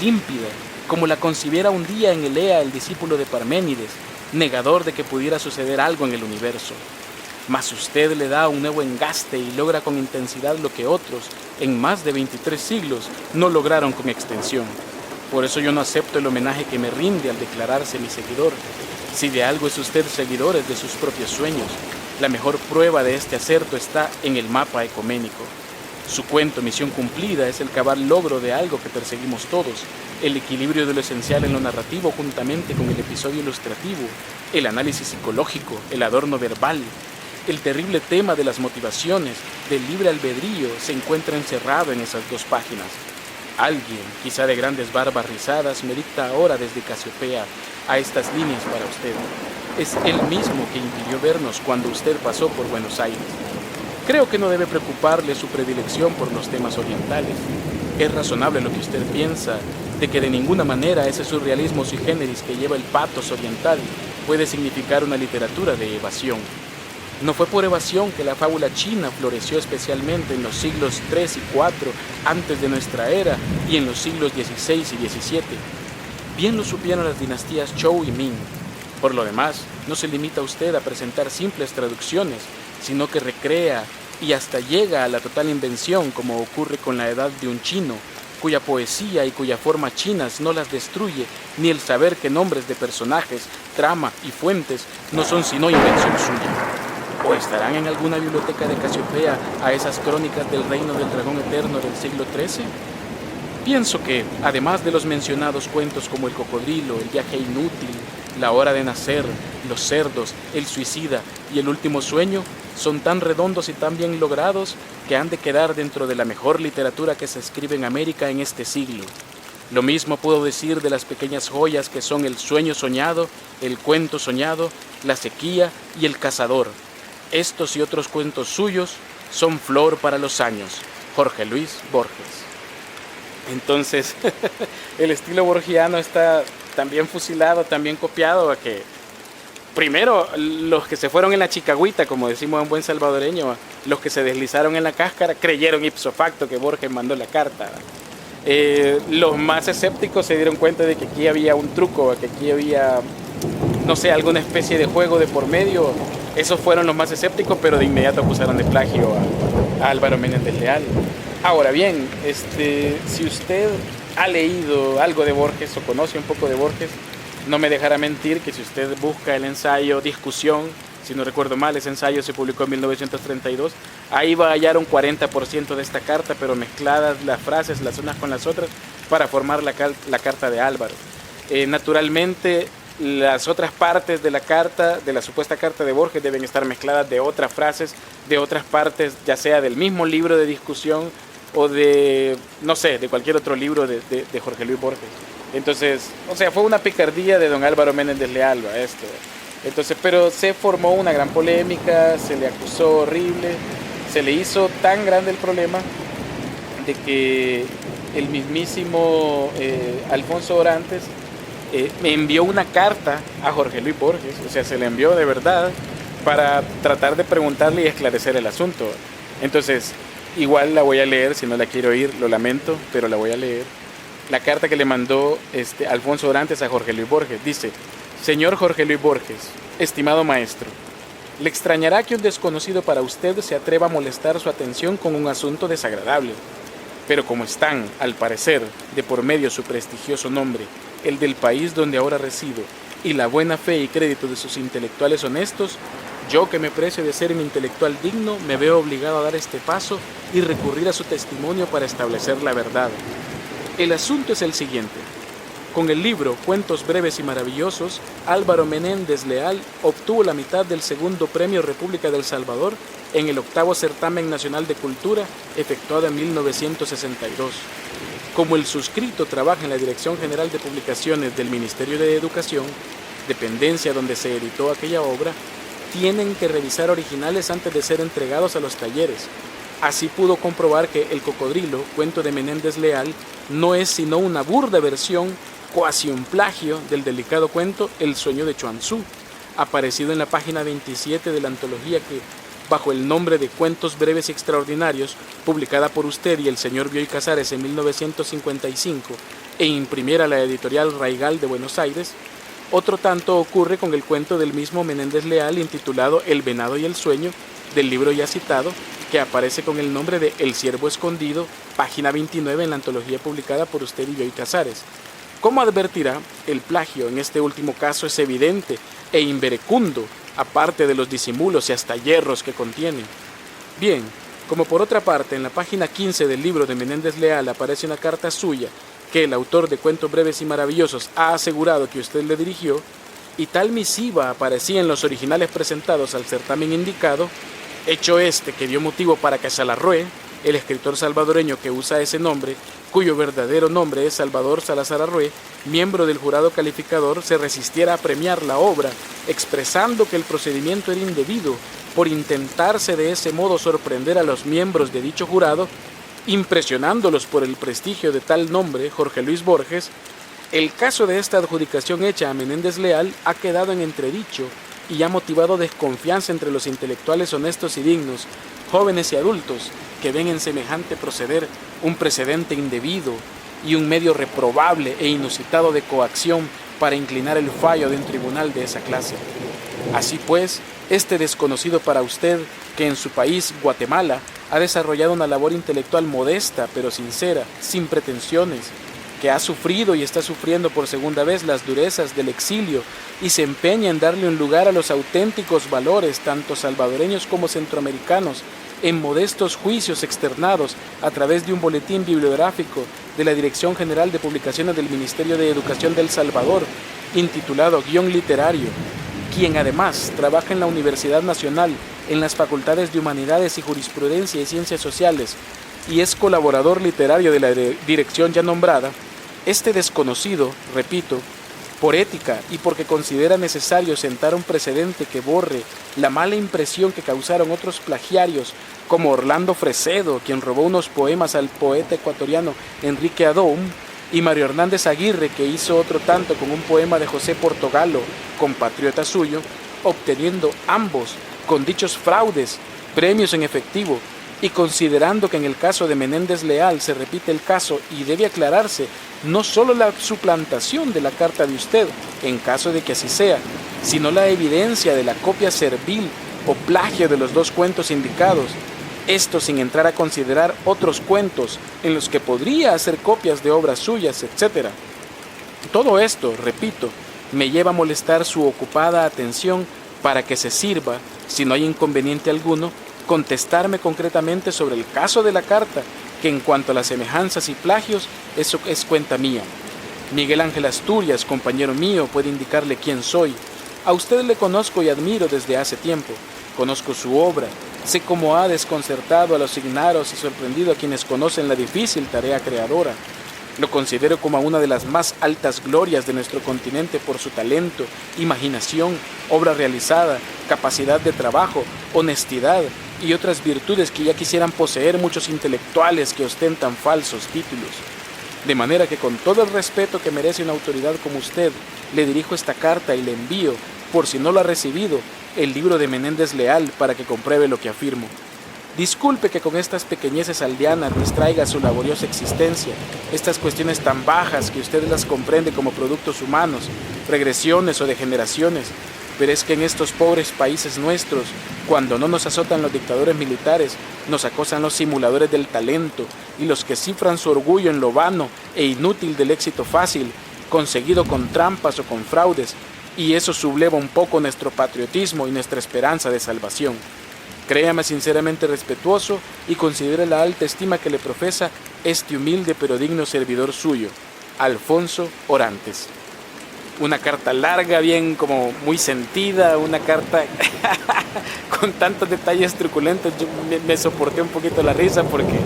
límpida, como la concibiera un día en Elea el discípulo de Parménides, negador de que pudiera suceder algo en el universo. Mas usted le da un nuevo engaste y logra con intensidad lo que otros, en más de 23 siglos, no lograron con extensión. Por eso yo no acepto el homenaje que me rinde al declararse mi seguidor. Si de algo es usted seguidor, es de sus propios sueños. La mejor prueba de este acerto está en el mapa ecuménico. Su cuento Misión Cumplida es el cabal logro de algo que perseguimos todos, el equilibrio de lo esencial en lo narrativo juntamente con el episodio ilustrativo, el análisis psicológico, el adorno verbal. El terrible tema de las motivaciones, del libre albedrío, se encuentra encerrado en esas 2 páginas. Alguien, quizá de grandes barbas rizadas, me dicta ahora desde Casiopea a estas líneas para usted. Es él mismo que impidió vernos cuando usted pasó por Buenos Aires. Creo que no debe preocuparle su predilección por los temas orientales. que es razonable lo que usted piensa, de que de ninguna manera ese surrealismo sui generis que lleva el pathos oriental puede significar una literatura de evasión. No fue por evasión que la fábula china floreció especialmente en los siglos III y IV antes de nuestra era y en los siglos XVI y XVII. Bien lo supieron las dinastías Zhou y Ming. Por lo demás, no se limita usted a presentar simples traducciones, sino que recrea y hasta llega a la total invención, como ocurre con la Edad de un chino, cuya poesía y cuya forma chinas no las destruye, ni el saber que nombres de personajes, trama y fuentes no son sino invención suya. ¿O estarán en alguna biblioteca de Casiopea a esas crónicas del reino del dragón eterno del siglo XIII? Pienso que, además de los mencionados cuentos como El cocodrilo, El viaje inútil, La hora de nacer, Los cerdos, El suicida y El último sueño, son tan redondos y tan bien logrados que han de quedar dentro de la mejor literatura que se escribe en América en este siglo. Lo mismo puedo decir de las pequeñas joyas que son El sueño soñado, El cuento soñado, La sequía y El cazador. Estos y otros cuentos suyos son flor para los años. Jorge Luis Borges. Entonces, el estilo borgiano está también fusilado, también copiado a que, primero, los que se fueron en la chicagüita, como decimos en buen salvadoreño, los que se deslizaron en la cáscara, creyeron ipso facto que Borges mandó la carta. Los más escépticos se dieron cuenta de que aquí había un truco, que aquí había, no sé, alguna especie de juego de por medio. Esos fueron los más escépticos, pero de inmediato acusaron de plagio a Álvaro Menéndez Leal. Ahora bien, si usted ha leído algo de Borges o conoce un poco de Borges, no me dejará mentir que si usted busca el ensayo Discusión, si no recuerdo mal, ese ensayo se publicó en 1932, ahí va a hallar un 40% de esta carta, pero mezcladas las frases las unas con las otras para formar la carta de Álvaro. Naturalmente, las otras partes de la carta, de la supuesta carta de Borges, deben estar mezcladas de otras frases, de otras partes, ya sea del mismo libro de Discusión o de, no sé, de cualquier otro libro de Jorge Luis Borges. Entonces, o sea, fue una picardía de don Álvaro Menéndez Leal esto. Entonces, pero se formó una gran polémica, se le acusó horrible, se le hizo tan grande el problema de que el mismísimo Alfonso Orantes me envió una carta a Jorge Luis Borges, o sea, se le envió de verdad para tratar de preguntarle y esclarecer el asunto. Entonces, igual la voy a leer, si no la quiero oír, lo lamento, pero la voy a leer. La carta que le mandó Alfonso Orantes a Jorge Luis Borges dice: Señor Jorge Luis Borges, estimado maestro, le extrañará que un desconocido para usted se atreva a molestar su atención con un asunto desagradable. Pero como están, al parecer, de por medio su prestigioso nombre, el del país donde ahora resido, y la buena fe y crédito de sus intelectuales honestos, yo que me precio de ser un intelectual digno, me veo obligado a dar este paso y recurrir a su testimonio para establecer la verdad. El asunto es el siguiente. Con el libro Cuentos breves y maravillosos, Álvaro Menéndez Leal obtuvo la mitad del segundo premio República del Salvador en el 8º Certamen Nacional de Cultura, efectuado en 1962. Como el suscrito trabaja en la Dirección General de Publicaciones del Ministerio de Educación, dependencia donde se editó aquella obra, tienen que revisar originales antes de ser entregados a los talleres. Así pudo comprobar que El cocodrilo, cuento de Menéndez Leal, no es sino una burda versión, cuasi un plagio, del delicado cuento El sueño de Chuang Tzu, aparecido en la página 27 de la antología que, bajo el nombre de Cuentos breves y extraordinarios, publicada por usted y el señor Bioy Casares en 1955 e imprimiera la editorial Raigal de Buenos Aires. Otro tanto ocurre con el cuento del mismo Menéndez Leal intitulado El venado y el sueño, del libro ya citado, que aparece con el nombre de El ciervo escondido, página 29 en la antología publicada por usted y Bioy Casares. Como advertirá, el plagio en este último caso es evidente e inverecundo, aparte de los disimulos y hasta yerros que contienen. Bien, como por otra parte en la página 15 del libro de Menéndez Leal aparece una carta suya que el autor de Cuentos breves y maravillosos ha asegurado que usted le dirigió, y tal misiva aparecía en los originales presentados al certamen indicado, hecho que dio motivo para que Salarrué, el escritor salvadoreño que usa ese nombre, cuyo verdadero nombre es Salvador Salazar Arrué, miembro del jurado calificador, se resistiera a premiar la obra, expresando que el procedimiento era indebido por intentarse de ese modo sorprender a los miembros de dicho jurado, impresionándolos por el prestigio de tal nombre, Jorge Luis Borges, el caso de esta adjudicación hecha a Menéndez Leal ha quedado en entredicho y ha motivado desconfianza entre los intelectuales honestos y dignos, jóvenes y adultos, que ven en semejante proceder un precedente indebido y un medio reprobable e inusitado de coacción para inclinar el fallo de un tribunal de esa clase. Así pues, este desconocido para usted, que en su país, Guatemala, ha desarrollado una labor intelectual modesta pero sincera, sin pretensiones, que ha sufrido y está sufriendo por segunda vez las durezas del exilio y se empeña en darle un lugar a los auténticos valores, tanto salvadoreños como centroamericanos, en modestos juicios externados a través de un boletín bibliográfico de la Dirección General de Publicaciones del Ministerio de Educación de El Salvador, intitulado Guión Literario, quien además trabaja en la Universidad Nacional en las Facultades de Humanidades y Jurisprudencia y Ciencias Sociales y es colaborador literario de la dirección ya nombrada, este desconocido, repito, por ética y porque considera necesario sentar un precedente que borre la mala impresión que causaron otros plagiarios como Orlando Fresedo, quien robó unos poemas al poeta ecuatoriano Enrique Adón, y Mario Hernández Aguirre, que hizo otro tanto con un poema de José Portogallo, compatriota suyo, obteniendo ambos, con dichos fraudes, premios en efectivo, y considerando que en el caso de Menéndez Leal se repite el caso y debe aclararse no solo la suplantación de la carta de usted, en caso de que así sea, sino la evidencia de la copia servil o plagio de los dos cuentos indicados, esto sin entrar a considerar otros cuentos en los que podría hacer copias de obras suyas, etc. Todo esto, repito, me lleva a molestar su ocupada atención para que se sirva, si no hay inconveniente alguno, contestarme concretamente sobre el caso de la carta, que en cuanto a las semejanzas y plagios, eso es cuenta mía. Miguel Ángel Asturias, compañero mío, puede indicarle quién soy. A usted le conozco y admiro desde hace tiempo. Conozco su obra, sé cómo ha desconcertado a los ignaros y sorprendido a quienes conocen la difícil tarea creadora. Lo considero como una de las más altas glorias de nuestro continente por su talento, imaginación, obra realizada, capacidad de trabajo, honestidad y otras virtudes que ya quisieran poseer muchos intelectuales que ostentan falsos títulos. De manera que con todo el respeto que merece una autoridad como usted, le dirijo esta carta y le envío, por si no lo ha recibido, el libro de Menéndez Leal para que compruebe lo que afirmo. Disculpe que con estas pequeñeces aldeanas distraiga su laboriosa existencia, estas cuestiones tan bajas que usted las comprende como productos humanos, regresiones o degeneraciones, pero es que en estos pobres países nuestros, cuando no nos azotan los dictadores militares, nos acosan los simuladores del talento y los que cifran su orgullo en lo vano e inútil del éxito fácil, conseguido con trampas o con fraudes, y eso subleva un poco nuestro patriotismo y nuestra esperanza de salvación. Créame sinceramente respetuoso y considere la alta estima que le profesa este humilde pero digno servidor suyo, Alfonso Orantes. Una carta larga, bien como muy sentida, una carta con tantos detalles truculentos. Yo me soporté un poquito la risa porque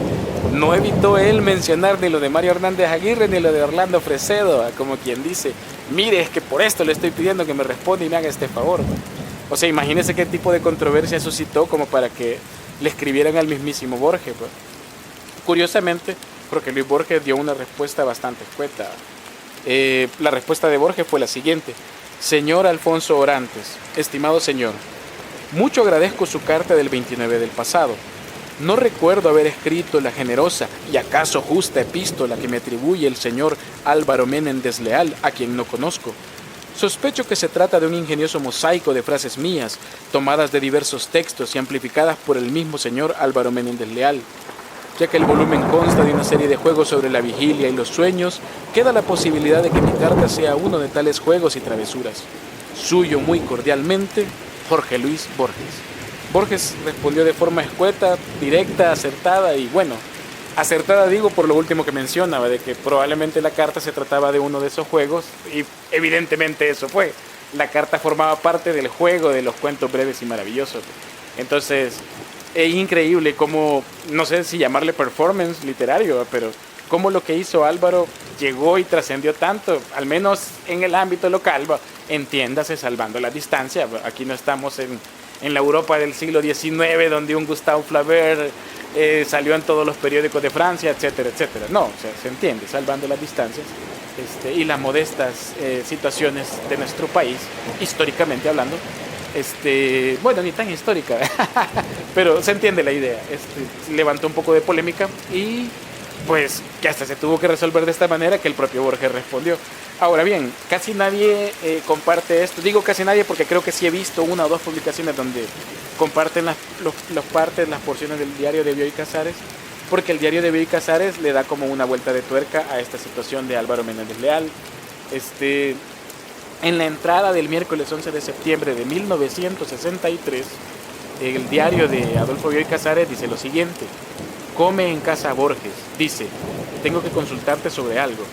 no evitó él mencionar ni lo de Mario Hernández Aguirre ni lo de Orlando Fresedo, como quien dice, mire, es que por esto le estoy pidiendo que me responda y me haga este favor. O sea, imagínese qué tipo de controversia suscitó como para que le escribieran al mismísimo Borges. Pues. Curiosamente, porque Luis Borges dio una respuesta bastante escueta. La respuesta de Borges fue la siguiente: Señor Alfonso Orantes, estimado señor, mucho agradezco su carta del 29 del pasado. No recuerdo haber escrito la generosa y acaso justa epístola que me atribuye el señor Álvaro Menéndez Leal, a quien no conozco. Sospecho que se trata de un ingenioso mosaico de frases mías, tomadas de diversos textos y amplificadas por el mismo señor Álvaro Menéndez Leal. Ya que el volumen consta de una serie de juegos sobre la vigilia y los sueños, queda la posibilidad de que mi carta sea uno de tales juegos y travesuras. Suyo muy cordialmente, Jorge Luis Borges. Borges respondió de forma escueta, directa, acertada y bueno, acertada digo por lo último que mencionaba, de que probablemente la carta se trataba de uno de esos juegos y evidentemente eso fue. La carta formaba parte del juego de los cuentos breves y maravillosos. Entonces, es increíble cómo, no sé si llamarle performance literario, pero cómo lo que hizo Álvaro llegó y trascendió tanto, al menos en el ámbito local, entiéndase, salvando la distancia. Aquí no estamos en la Europa del siglo XIX, donde un Gustave Flaubert salió en todos los periódicos de Francia, etcétera, etcétera. No, o sea, se entiende, salvando las distancias y las modestas situaciones de nuestro país, históricamente hablando. Bueno, ni tan histórica, pero se entiende la idea. Levantó un poco de polémica y pues que hasta se tuvo que resolver de esta manera, que el propio Borges respondió. Ahora bien, casi nadie comparte esto. Digo casi nadie porque creo que sí he visto una o dos publicaciones donde comparten las porciones del diario de Bioy Casares, porque el diario de Bioy Casares le da como una vuelta de tuerca a esta situación de Álvaro Menéndez Leal. En la entrada del miércoles 11 de septiembre de 1963, el diario de Adolfo Bioy Casares dice lo siguiente: come en casa Borges, dice, tengo que consultarte sobre algo.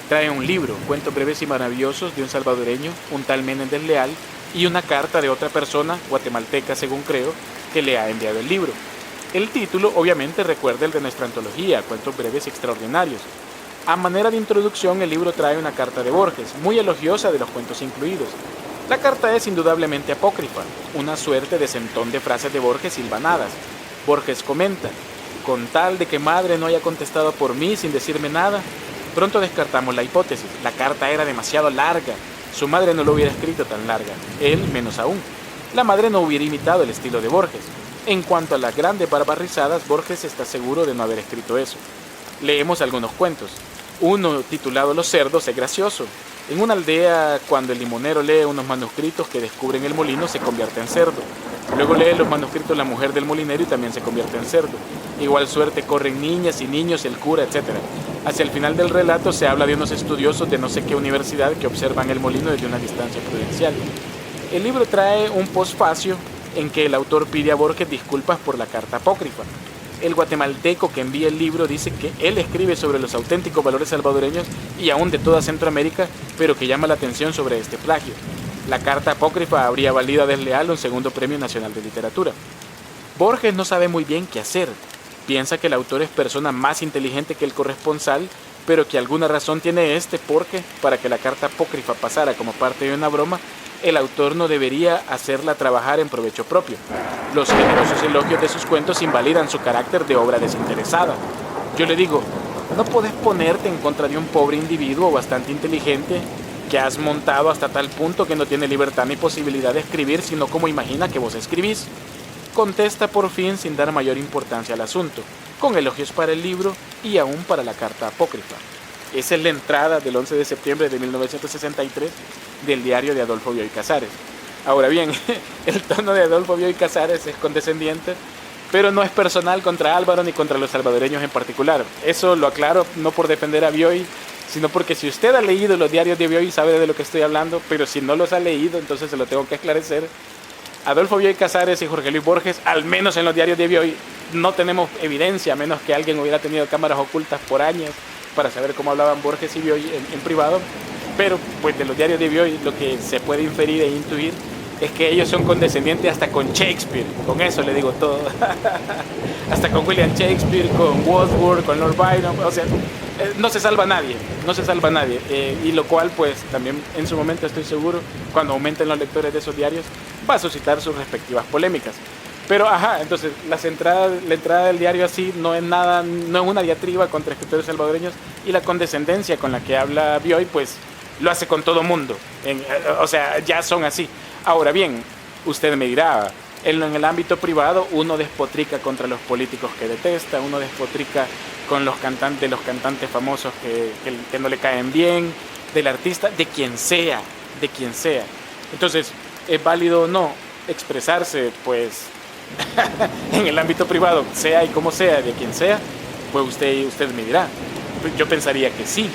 Trae un libro, cuentos breves y maravillosos de un salvadoreño, un tal Menéndez Leal, y una carta de otra persona, guatemalteca según creo, que le ha enviado el libro. El título obviamente recuerda el de nuestra antología, Cuentos breves y extraordinarios. A manera de introducción, el libro trae una carta de Borges, muy elogiosa de los cuentos incluidos. La carta es indudablemente apócrifa, una suerte de centón de frases de Borges hilvanadas. Borges comenta: con tal de que madre no haya contestado por mí sin decirme nada, pronto descartamos la hipótesis. La carta era demasiado larga. Su madre no lo hubiera escrito tan larga, él menos aún. La madre no hubiera imitado el estilo de Borges. En cuanto a las grandes barbarrizadas, Borges está seguro de no haber escrito eso. Leemos algunos cuentos. Uno, titulado Los cerdos, es gracioso. En una aldea, cuando el limonero lee unos manuscritos que descubren el molino, se convierte en cerdo. Luego lee los manuscritos la mujer del molinero y también se convierte en cerdo. Igual suerte corren niñas y niños, el cura, etc. Hacia el final del relato se habla de unos estudiosos de no sé qué universidad que observan el molino desde una distancia prudencial. El libro trae un posfacio en que el autor pide a Borges disculpas por la carta apócrifa. El guatemalteco que envía el libro dice que él escribe sobre los auténticos valores salvadoreños y aún de toda Centroamérica, pero que llama la atención sobre este plagio. La carta apócrifa habría valido a Desleal un segundo Premio Nacional de Literatura. Borges no sabe muy bien qué hacer. Piensa que el autor es persona más inteligente que el corresponsal, pero que alguna razón tiene porque, para que la carta apócrifa pasara como parte de una broma, el autor no debería hacerla trabajar en provecho propio. Los generosos elogios de sus cuentos invalidan su carácter de obra desinteresada. Yo le digo, no podés ponerte en contra de un pobre individuo bastante inteligente que has montado hasta tal punto que no tiene libertad ni posibilidad de escribir sino como imagina que vos escribís. Contesta por fin sin dar mayor importancia al asunto, con elogios para el libro y aún para la carta apócrifa. Esa es la entrada del 11 de septiembre de 1963 del diario de Adolfo Bioy Casares. Ahora bien, el tono de Adolfo Bioy Casares es condescendiente, pero no es personal contra Álvaro ni contra los salvadoreños en particular. Eso lo aclaro no por defender a Bioy, sino porque si usted ha leído los diarios de Bioy sabe de lo que estoy hablando, pero si no los ha leído, entonces se lo tengo que esclarecer. Adolfo Bioy Casares y Jorge Luis Borges, al menos en los diarios de Bioy, no tenemos evidencia, a menos que alguien hubiera tenido cámaras ocultas por años para saber cómo hablaban Borges y Bioy en privado, pero pues de los diarios de Bioy lo que se puede inferir e intuir es que ellos son condescendientes hasta con Shakespeare, con eso le digo todo, hasta con William Shakespeare, con Wordsworth, con Lord Byron, o sea, no se salva nadie, y lo cual pues también en su momento estoy seguro, cuando aumenten los lectores de esos diarios, va a suscitar sus respectivas polémicas. Pero entonces la entrada del diario así no es nada, no es una diatriba contra escritores salvadoreños, y la condescendencia con la que habla Bioy pues lo hace con todo mundo, o sea, ya son así. Ahora bien, usted me dirá, en el ámbito privado uno despotrica contra los políticos que detesta, uno despotrica con los cantantes famosos que no le caen bien, del artista, de quien sea. Entonces, ¿es válido o no expresarse? Pues en el ámbito privado, sea y como sea, de quien sea, pues usted me dirá. Yo pensaría que sí.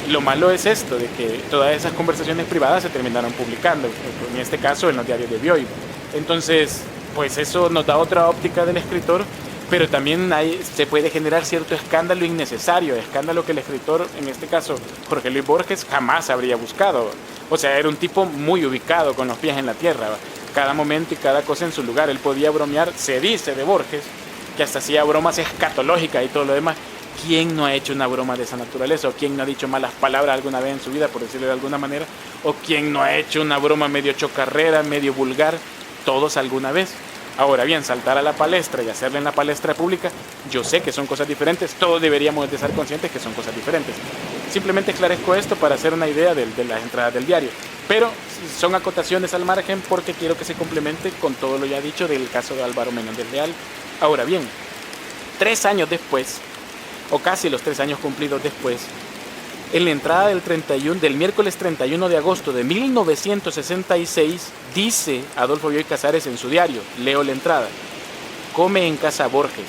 Lo malo es esto, de que todas esas conversaciones privadas se terminaron publicando, en este caso en los diarios de Bioy. Entonces, pues eso nos da otra óptica del escritor, pero también se puede generar cierto escándalo innecesario, escándalo que el escritor, en este caso Jorge Luis Borges, jamás habría buscado. O sea, era un tipo muy ubicado, con los pies en la tierra, cada momento y cada cosa en su lugar. Él podía bromear, se dice de Borges, que hasta hacía bromas escatológicas y todo lo demás. ¿Quién no ha hecho una broma de esa naturaleza? ¿O quién no ha dicho malas palabras alguna vez en su vida, por decirlo de alguna manera? ¿O quién no ha hecho una broma medio chocarrera, medio vulgar? Todos alguna vez. Ahora bien, saltar a la palestra y hacerla en la palestra pública, yo sé que son cosas diferentes, todos deberíamos de ser conscientes que son cosas diferentes. Simplemente esclarezco esto para hacer una idea de las entradas del diario, pero son acotaciones al margen porque quiero que se complemente con todo lo ya dicho del caso de Álvaro Menéndez Leal. Ahora bien, 3 años después, o casi los 3 años cumplidos después, en la entrada del miércoles 31 de agosto de 1966, dice Adolfo Bioy Casares en su diario, leo la entrada: come en casa Borges.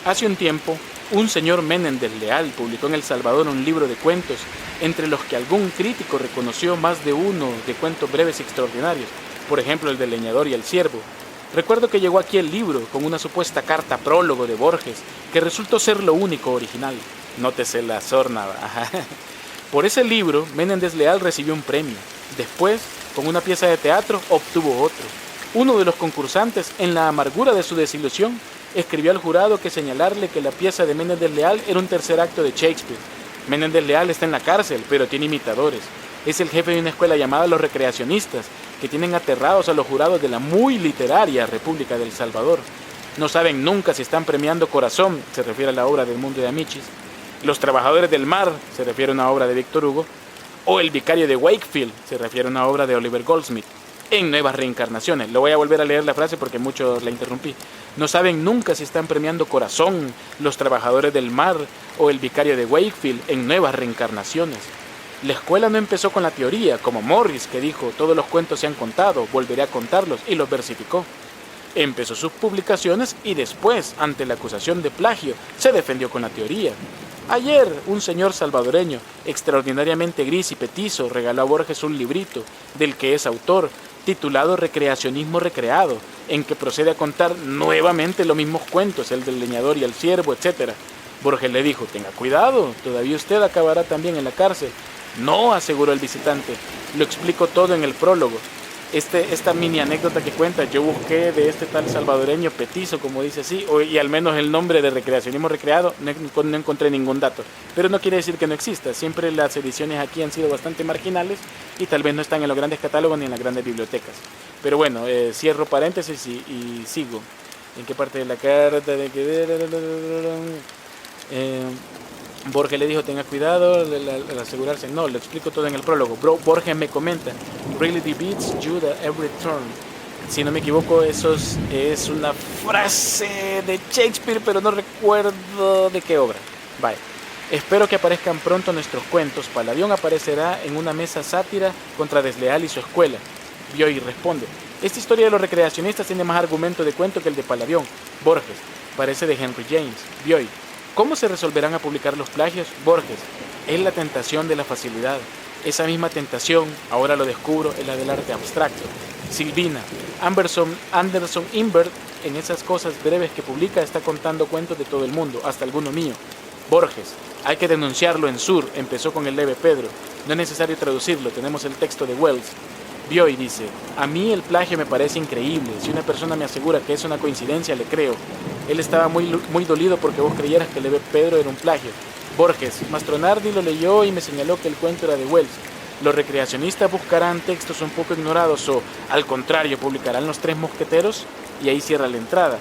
Hace un tiempo, un señor Menéndez Leal publicó en El Salvador un libro de cuentos, entre los que algún crítico reconoció más de uno de cuentos breves y extraordinarios, por ejemplo el del leñador y el ciervo. Recuerdo que llegó aquí el libro con una supuesta carta prólogo de Borges, que resultó ser lo único original. Nótese la sorna. Por ese libro, Menéndez Leal recibió un premio. Después, con una pieza de teatro, obtuvo otro. Uno de los concursantes, en la amargura de su desilusión, escribió al jurado que señalarle que la pieza de Menéndez Leal era un tercer acto de Shakespeare. Menéndez Leal está en la cárcel, pero tiene imitadores. Es el jefe de una escuela llamada Los Recreacionistas, que tienen aterrados a los jurados de la muy literaria República del Salvador. No saben nunca si están premiando Corazón, se refiere a la obra del Mundo de Amichis, Los Trabajadores del Mar, se refiere a una obra de Víctor Hugo, o El Vicario de Wakefield, se refiere a una obra de Oliver Goldsmith, en Nuevas Reencarnaciones. Lo voy a volver a leer la frase porque mucho la interrumpí. No saben nunca si están premiando Corazón, Los Trabajadores del Mar o El Vicario de Wakefield en Nuevas Reencarnaciones. La escuela no empezó con la teoría, como Morris, que dijo: todos los cuentos se han contado, volveré a contarlos, y los versificó. Empezó sus publicaciones y después, ante la acusación de plagio, se defendió con la teoría. Ayer, un señor salvadoreño, extraordinariamente gris y petizo, regaló a Borges un librito, del que es autor, titulado Recreacionismo Recreado, en que procede a contar nuevamente los mismos cuentos, el del leñador y el ciervo, etc. Borges le dijo: tenga cuidado, todavía usted acabará también en la cárcel. No, aseguró el visitante, lo explico todo en el prólogo. Esta mini anécdota que cuenta, yo busqué de este tal salvadoreño petizo, como dice así, y al menos el nombre de Recreacionismo Recreado, no encontré ningún dato. Pero no quiere decir que no exista, siempre las ediciones aquí han sido bastante marginales y tal vez no están en los grandes catálogos ni en las grandes bibliotecas. Pero bueno, cierro paréntesis y sigo. ¿En qué parte de la carta? Borges le dijo: tenga cuidado al asegurarse. No, lo explico todo en el prólogo. Borges me comenta: really defeats Judah every turn. Si no me equivoco, eso es una frase de Shakespeare, pero no recuerdo de qué obra. Bye. Espero que aparezcan pronto nuestros cuentos. Palladium aparecerá en una mesa sátira contra Desleal y su escuela. Bioy responde: esta historia de los recreacionistas tiene más argumento de cuento que el de Palladium. Borges: parece de Henry James. Bioy: ¿cómo se resolverán a publicar los plagios? Borges: es la tentación de la facilidad. Esa misma tentación, ahora lo descubro, es la del arte abstracto. Silvina: Anderson Imbert, en esas cosas breves que publica, está contando cuentos de todo el mundo, hasta alguno mío. Borges: hay que denunciarlo en Sur, empezó con el leve Pedro. No es necesario traducirlo, tenemos el texto de Wells. Bioy dice: a mí el plagio me parece increíble. Si una persona me asegura que es una coincidencia, le creo. Él estaba muy dolido porque vos creyeras que Leve Pedro era un plagio. Borges: Mastronardi lo leyó y me señaló que el cuento era de Wells. Los recreacionistas buscarán textos un poco ignorados o, al contrario, publicarán Los Tres Mosqueteros, y ahí cierra la entrada.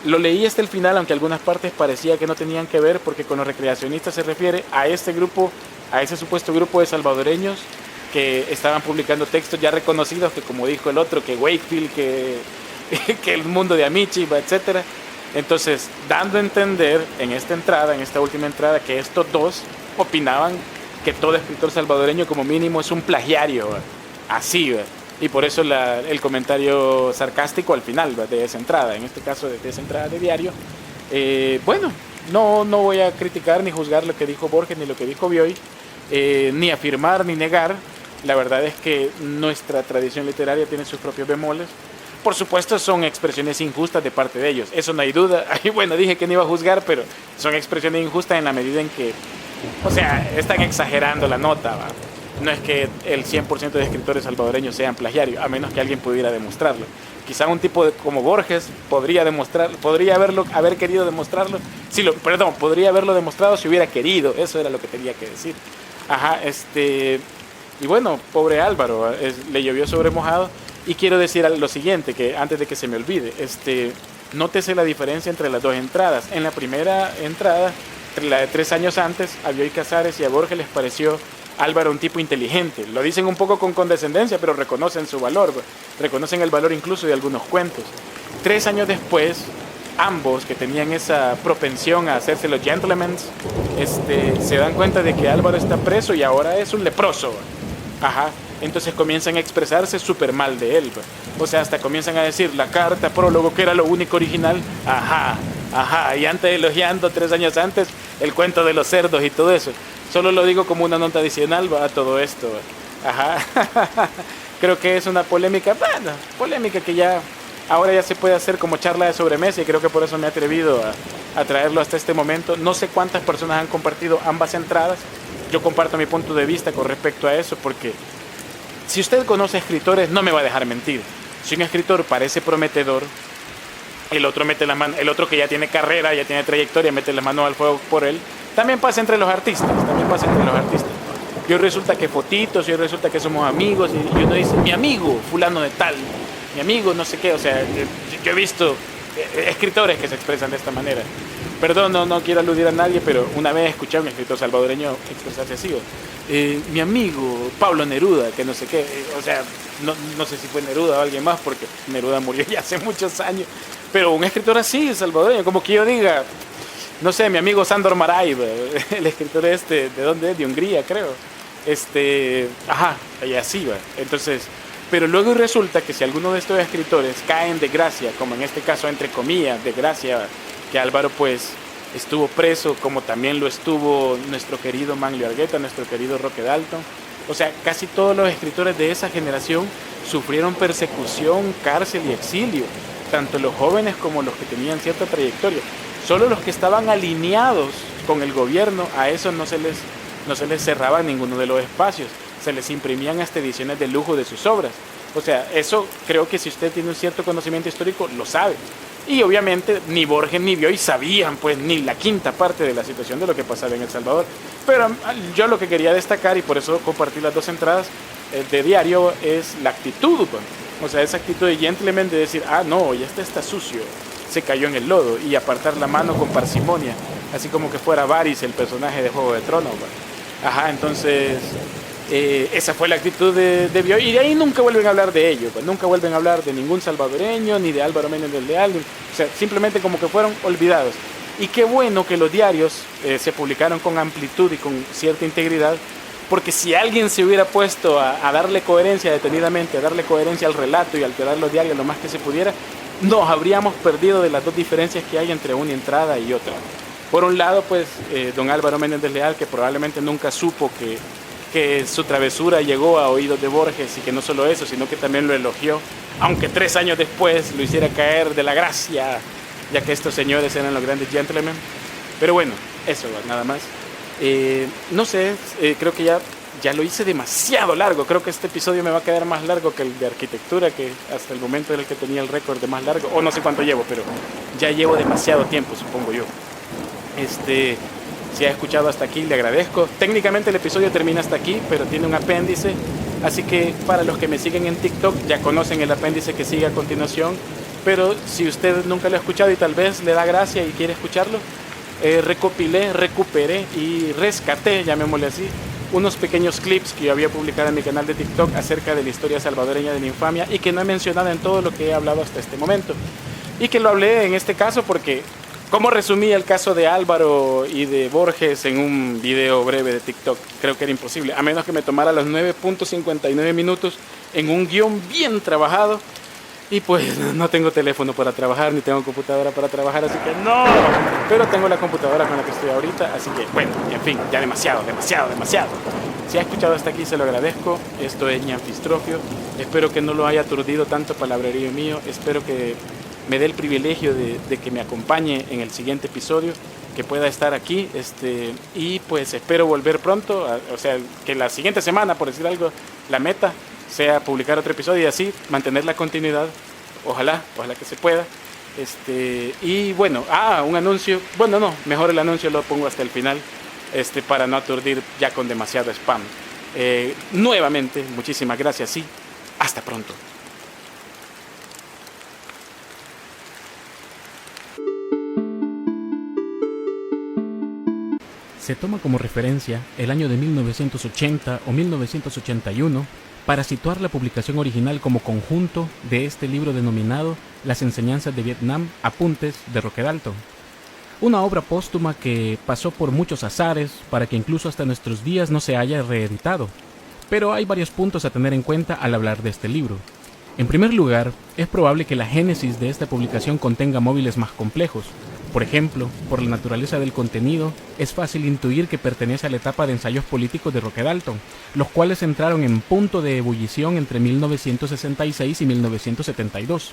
Lo leí hasta el final, aunque algunas partes parecía que no tenían que ver, porque con los recreacionistas se refiere a este grupo, a ese supuesto grupo de salvadoreños que estaban publicando textos ya reconocidos, que como dijo el otro, que Wakefield, que el Mundo de Amichis, etc. Entonces, dando a entender en esta última entrada, que estos dos opinaban que todo escritor salvadoreño como mínimo es un plagiario, así, y por eso el comentario sarcástico al final de esa entrada, en este caso de esa entrada de diario. Bueno, no voy a criticar ni juzgar lo que dijo Borges ni lo que dijo Bioy, ni afirmar ni negar. La verdad es que nuestra tradición literaria tiene sus propios bemoles. Por supuesto son expresiones injustas de parte de ellos, eso no hay duda. Y bueno, dije que no iba a juzgar, pero son expresiones injustas en la medida en que, o sea, están exagerando la nota, ¿va? No es que el 100% de escritores salvadoreños sean plagiarios, a menos que alguien pudiera demostrarlo. Quizá un tipo como Borges podría haber querido demostrarlo, podría haberlo demostrado si hubiera querido, eso era lo que tenía que decir. Y bueno, pobre Álvaro, le llovió sobre mojado. Y quiero decir lo siguiente, que antes de que se me olvide, nótese la diferencia entre las dos entradas. En la primera entrada, la de 3 años antes, a Bioy Casares y a Borges les pareció Álvaro un tipo inteligente. Lo dicen un poco con condescendencia, pero reconocen su valor, reconocen el valor incluso de algunos cuentos. 3 años después, ambos que tenían esa propensión a hacerse los gentlemen, se dan cuenta de que Álvaro está preso y ahora es un leproso. Ajá. Entonces comienzan a expresarse súper mal de él. O sea, hasta comienzan a decir la carta, prólogo, que era lo único original. Ajá. Y antes elogiando 3 años antes el cuento de los cerdos y todo eso. Solo lo digo como una nota adicional a todo esto. Ajá. Creo que es una polémica, polémica que ya ahora ya se puede hacer como charla de sobremesa y creo que por eso me he atrevido a traerlo hasta este momento. No sé cuántas personas han compartido ambas entradas. Yo comparto mi punto de vista con respecto a eso porque si usted conoce escritores no me va a dejar mentir. Si un escritor parece prometedor, el otro mete la mano, el otro que ya tiene carrera, ya tiene trayectoria, mete la mano al fuego por él. También pasa entre los artistas, Y hoy resulta que fotitos, y hoy resulta que somos amigos, y uno dice, mi amigo, fulano de tal, mi amigo, no sé qué, o sea, yo he visto escritores que se expresan de esta manera. Perdón, no quiero aludir a nadie, pero una vez escuché a un escritor salvadoreño expresarse así, mi amigo Pablo Neruda, que no sé qué, o sea, no sé si fue Neruda o alguien más, porque Neruda murió ya hace muchos años, pero un escritor así, salvadoreño, como que yo diga, no sé, mi amigo Sándor Márai, el escritor ¿de dónde es? De Hungría, creo. Y así va. Entonces, pero luego resulta que si alguno de estos escritores caen de gracia, como en este caso, entre comillas, de gracia, que Álvaro pues estuvo preso, como también lo estuvo nuestro querido Manlio Argueta, nuestro querido Roque Dalton. O sea, casi todos los escritores de esa generación sufrieron persecución, cárcel y exilio, tanto los jóvenes como los que tenían cierta trayectoria. Solo los que estaban alineados con el gobierno, a eso no se les cerraba ninguno de los espacios, se les imprimían hasta ediciones de lujo de sus obras. O sea, eso creo que si usted tiene un cierto conocimiento histórico, lo sabe. Y obviamente ni Borges ni Bioy sabían pues ni la quinta parte de la situación de lo que pasaba en El Salvador. Pero yo lo que quería destacar, y por eso compartí las dos entradas de diario, es la actitud. O sea, esa actitud de gentleman de decir, no, ya está sucio, se cayó en el lodo, y apartar la mano con parsimonia, así como que fuera Varys, el personaje de Juego de Tronos. Entonces esa fue la actitud de Bioy, y de ahí nunca vuelven a hablar de ello, nunca vuelven a hablar de ningún salvadoreño, ni de Álvaro Menéndez Leal, o sea, simplemente como que fueron olvidados. Y qué bueno que los diarios se publicaron con amplitud y con cierta integridad, porque si alguien se hubiera puesto a darle coherencia detenidamente, a darle coherencia al relato y alterar los diarios lo más que se pudiera, nos habríamos perdido de las dos diferencias que hay entre una entrada y otra. Por un lado, pues, don Álvaro Menéndez Leal, que probablemente nunca supo que su travesura llegó a oídos de Borges, y que no solo eso, sino que también lo elogió, aunque 3 años después lo hiciera caer de la gracia, ya que estos señores eran los grandes gentlemen. Pero bueno, eso nada más. No sé, creo que ya lo hice demasiado largo. Creo que este episodio me va a quedar más largo que el de arquitectura, que hasta el momento era el que tenía el récord de más largo, o no sé cuánto llevo, pero ya llevo demasiado tiempo, supongo yo. Si ha escuchado hasta aquí, le agradezco. Técnicamente el episodio termina hasta aquí, pero tiene un apéndice, así que para los que me siguen en TikTok ya conocen el apéndice que sigue a continuación, pero si usted nunca lo ha escuchado y tal vez le da gracia y quiere escucharlo, recopilé, recuperé y rescaté, llamémosle así, unos pequeños clips que yo había publicado en mi canal de TikTok acerca de la historia salvadoreña de la infamia y que no he mencionado en todo lo que he hablado hasta este momento, y que lo hablé en este caso porque ¿cómo resumí el caso de Álvaro y de Borges en un video breve de TikTok? Creo que era imposible, a menos que me tomara los 9.59 minutos en un guión bien trabajado. Y pues no tengo teléfono para trabajar, ni tengo computadora para trabajar, así que no. Pero tengo la computadora con la que estoy ahorita, así que bueno, en fin, ya demasiado. Si ha escuchado hasta aquí, se lo agradezco. Esto es Ñanfistrofio. Espero que no lo haya aturdido tanto palabrerío mío. Espero que me dé el privilegio de que me acompañe en el siguiente episodio, que pueda estar aquí, y pues espero volver pronto, o sea, que la siguiente semana, por decir algo, la meta sea publicar otro episodio y así mantener la continuidad. Ojalá que se pueda. Y bueno, un anuncio. Bueno, no, mejor el anuncio lo pongo hasta el final, para no aturdir ya con demasiado spam. Nuevamente, muchísimas gracias y hasta pronto. Se toma como referencia el año de 1980 o 1981 para situar la publicación original como conjunto de este libro denominado Las enseñanzas de Vietnam, apuntes de Roque Dalton. Una obra póstuma que pasó por muchos azares para que incluso hasta nuestros días no se haya reeditado. Pero hay varios puntos a tener en cuenta al hablar de este libro. En primer lugar, es probable que la génesis de esta publicación contenga móviles más complejos. Por ejemplo, por la naturaleza del contenido, es fácil intuir que pertenece a la etapa de ensayos políticos de Roque Dalton, los cuales entraron en punto de ebullición entre 1966 y 1972.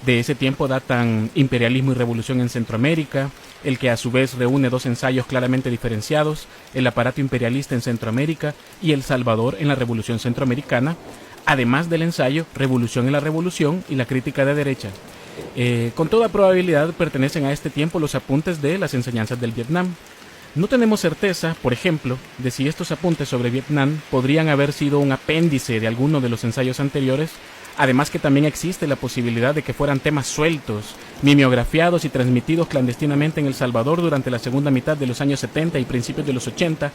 De ese tiempo datan Imperialismo y Revolución en Centroamérica, el que a su vez reúne dos ensayos claramente diferenciados, el aparato imperialista en Centroamérica y El Salvador en la Revolución Centroamericana, además del ensayo Revolución en la Revolución y la crítica de derecha. Con toda probabilidad pertenecen a este tiempo los apuntes de las enseñanzas del Vietnam. No tenemos certeza, por ejemplo, de si estos apuntes sobre Vietnam podrían haber sido un apéndice de alguno de los ensayos anteriores, además que también existe la posibilidad de que fueran temas sueltos, mimeografiados y transmitidos clandestinamente en El Salvador durante la segunda mitad de los años 70 y principios de los 80,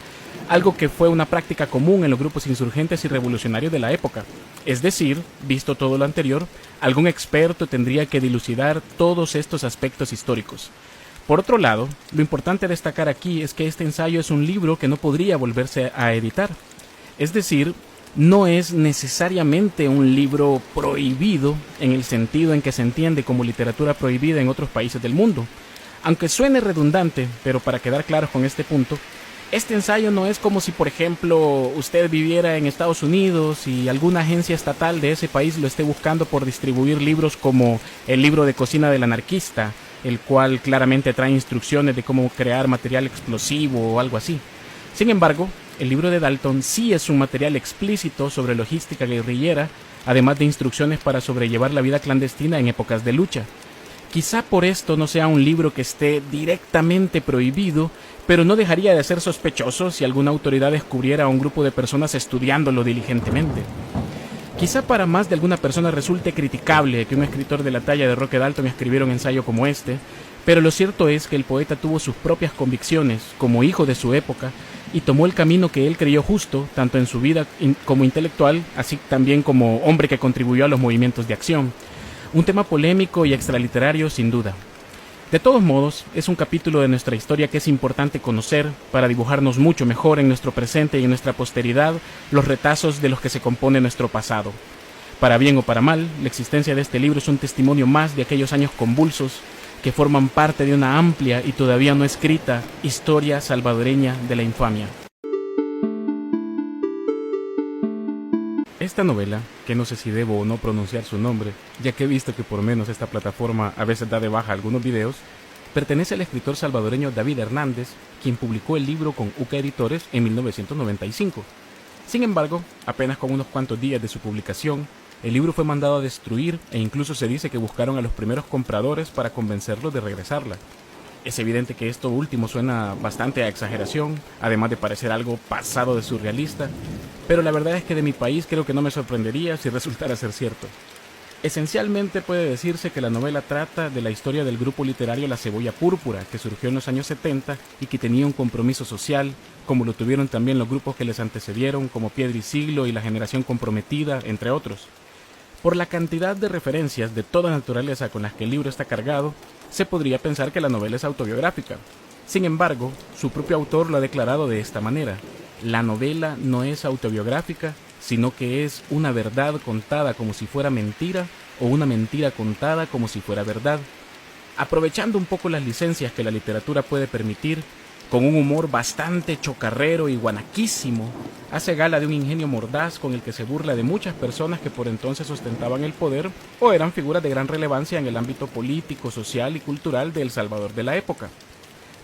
algo que fue una práctica común en los grupos insurgentes y revolucionarios de la época. Es decir, visto todo lo anterior, algún experto tendría que dilucidar todos estos aspectos históricos. Por otro lado, lo importante a destacar aquí es que este ensayo es un libro que no podría volverse a editar. Es decir, no es necesariamente un libro prohibido en el sentido en que se entiende como literatura prohibida en otros países del mundo. Aunque suene redundante, pero para quedar claros con este punto, este ensayo no es como si, por ejemplo, usted viviera en Estados Unidos y alguna agencia estatal de ese país lo esté buscando por distribuir libros como el libro de cocina del anarquista, el cual claramente trae instrucciones de cómo crear material explosivo o algo así. Sin embargo, el libro de Dalton sí es un material explícito sobre logística guerrillera, además de instrucciones para sobrellevar la vida clandestina en épocas de lucha. Quizá por esto no sea un libro que esté directamente prohibido, pero no dejaría de ser sospechoso si alguna autoridad descubriera a un grupo de personas estudiándolo diligentemente. Quizá para más de alguna persona resulte criticable que un escritor de la talla de Roque Dalton escribiera un ensayo como este, pero lo cierto es que el poeta tuvo sus propias convicciones como hijo de su época y tomó el camino que él creyó justo, tanto en su vida como intelectual, así también como hombre que contribuyó a los movimientos de acción. Un tema polémico y extraliterario sin duda. De todos modos, es un capítulo de nuestra historia que es importante conocer para dibujarnos mucho mejor en nuestro presente y en nuestra posteridad los retazos de los que se compone nuestro pasado. Para bien o para mal, la existencia de este libro es un testimonio más de aquellos años convulsos que forman parte de una amplia y todavía no escrita historia salvadoreña de la infamia. Esta novela, que no sé si debo o no pronunciar su nombre, ya que he visto que por menos esta plataforma a veces da de baja algunos videos, pertenece al escritor salvadoreño David Hernández, quien publicó el libro con UCA Editores en 1995. Sin embargo, apenas con unos cuantos días de su publicación, el libro fue mandado a destruir e incluso se dice que buscaron a los primeros compradores para convencerlos de regresarla. Es evidente que esto último suena bastante a exageración, además de parecer algo pasado de surrealista, pero la verdad es que de mi país creo que no me sorprendería si resultara ser cierto. Esencialmente puede decirse que la novela trata de la historia del grupo literario La Cebolla Púrpura, que surgió en los años 70 y que tenía un compromiso social, como lo tuvieron también los grupos que les antecedieron, como Piedra y Siglo y La Generación Comprometida, entre otros. Por la cantidad de referencias de toda naturaleza con las que el libro está cargado, se podría pensar que la novela es autobiográfica. Sin embargo, su propio autor lo ha declarado de esta manera: la novela no es autobiográfica, sino que es una verdad contada como si fuera mentira o una mentira contada como si fuera verdad. Aprovechando un poco las licencias que la literatura puede permitir, con un humor bastante chocarrero y guanaquísimo, hace gala de un ingenio mordaz con el que se burla de muchas personas que por entonces ostentaban el poder o eran figuras de gran relevancia en el ámbito político, social y cultural de El Salvador de la época.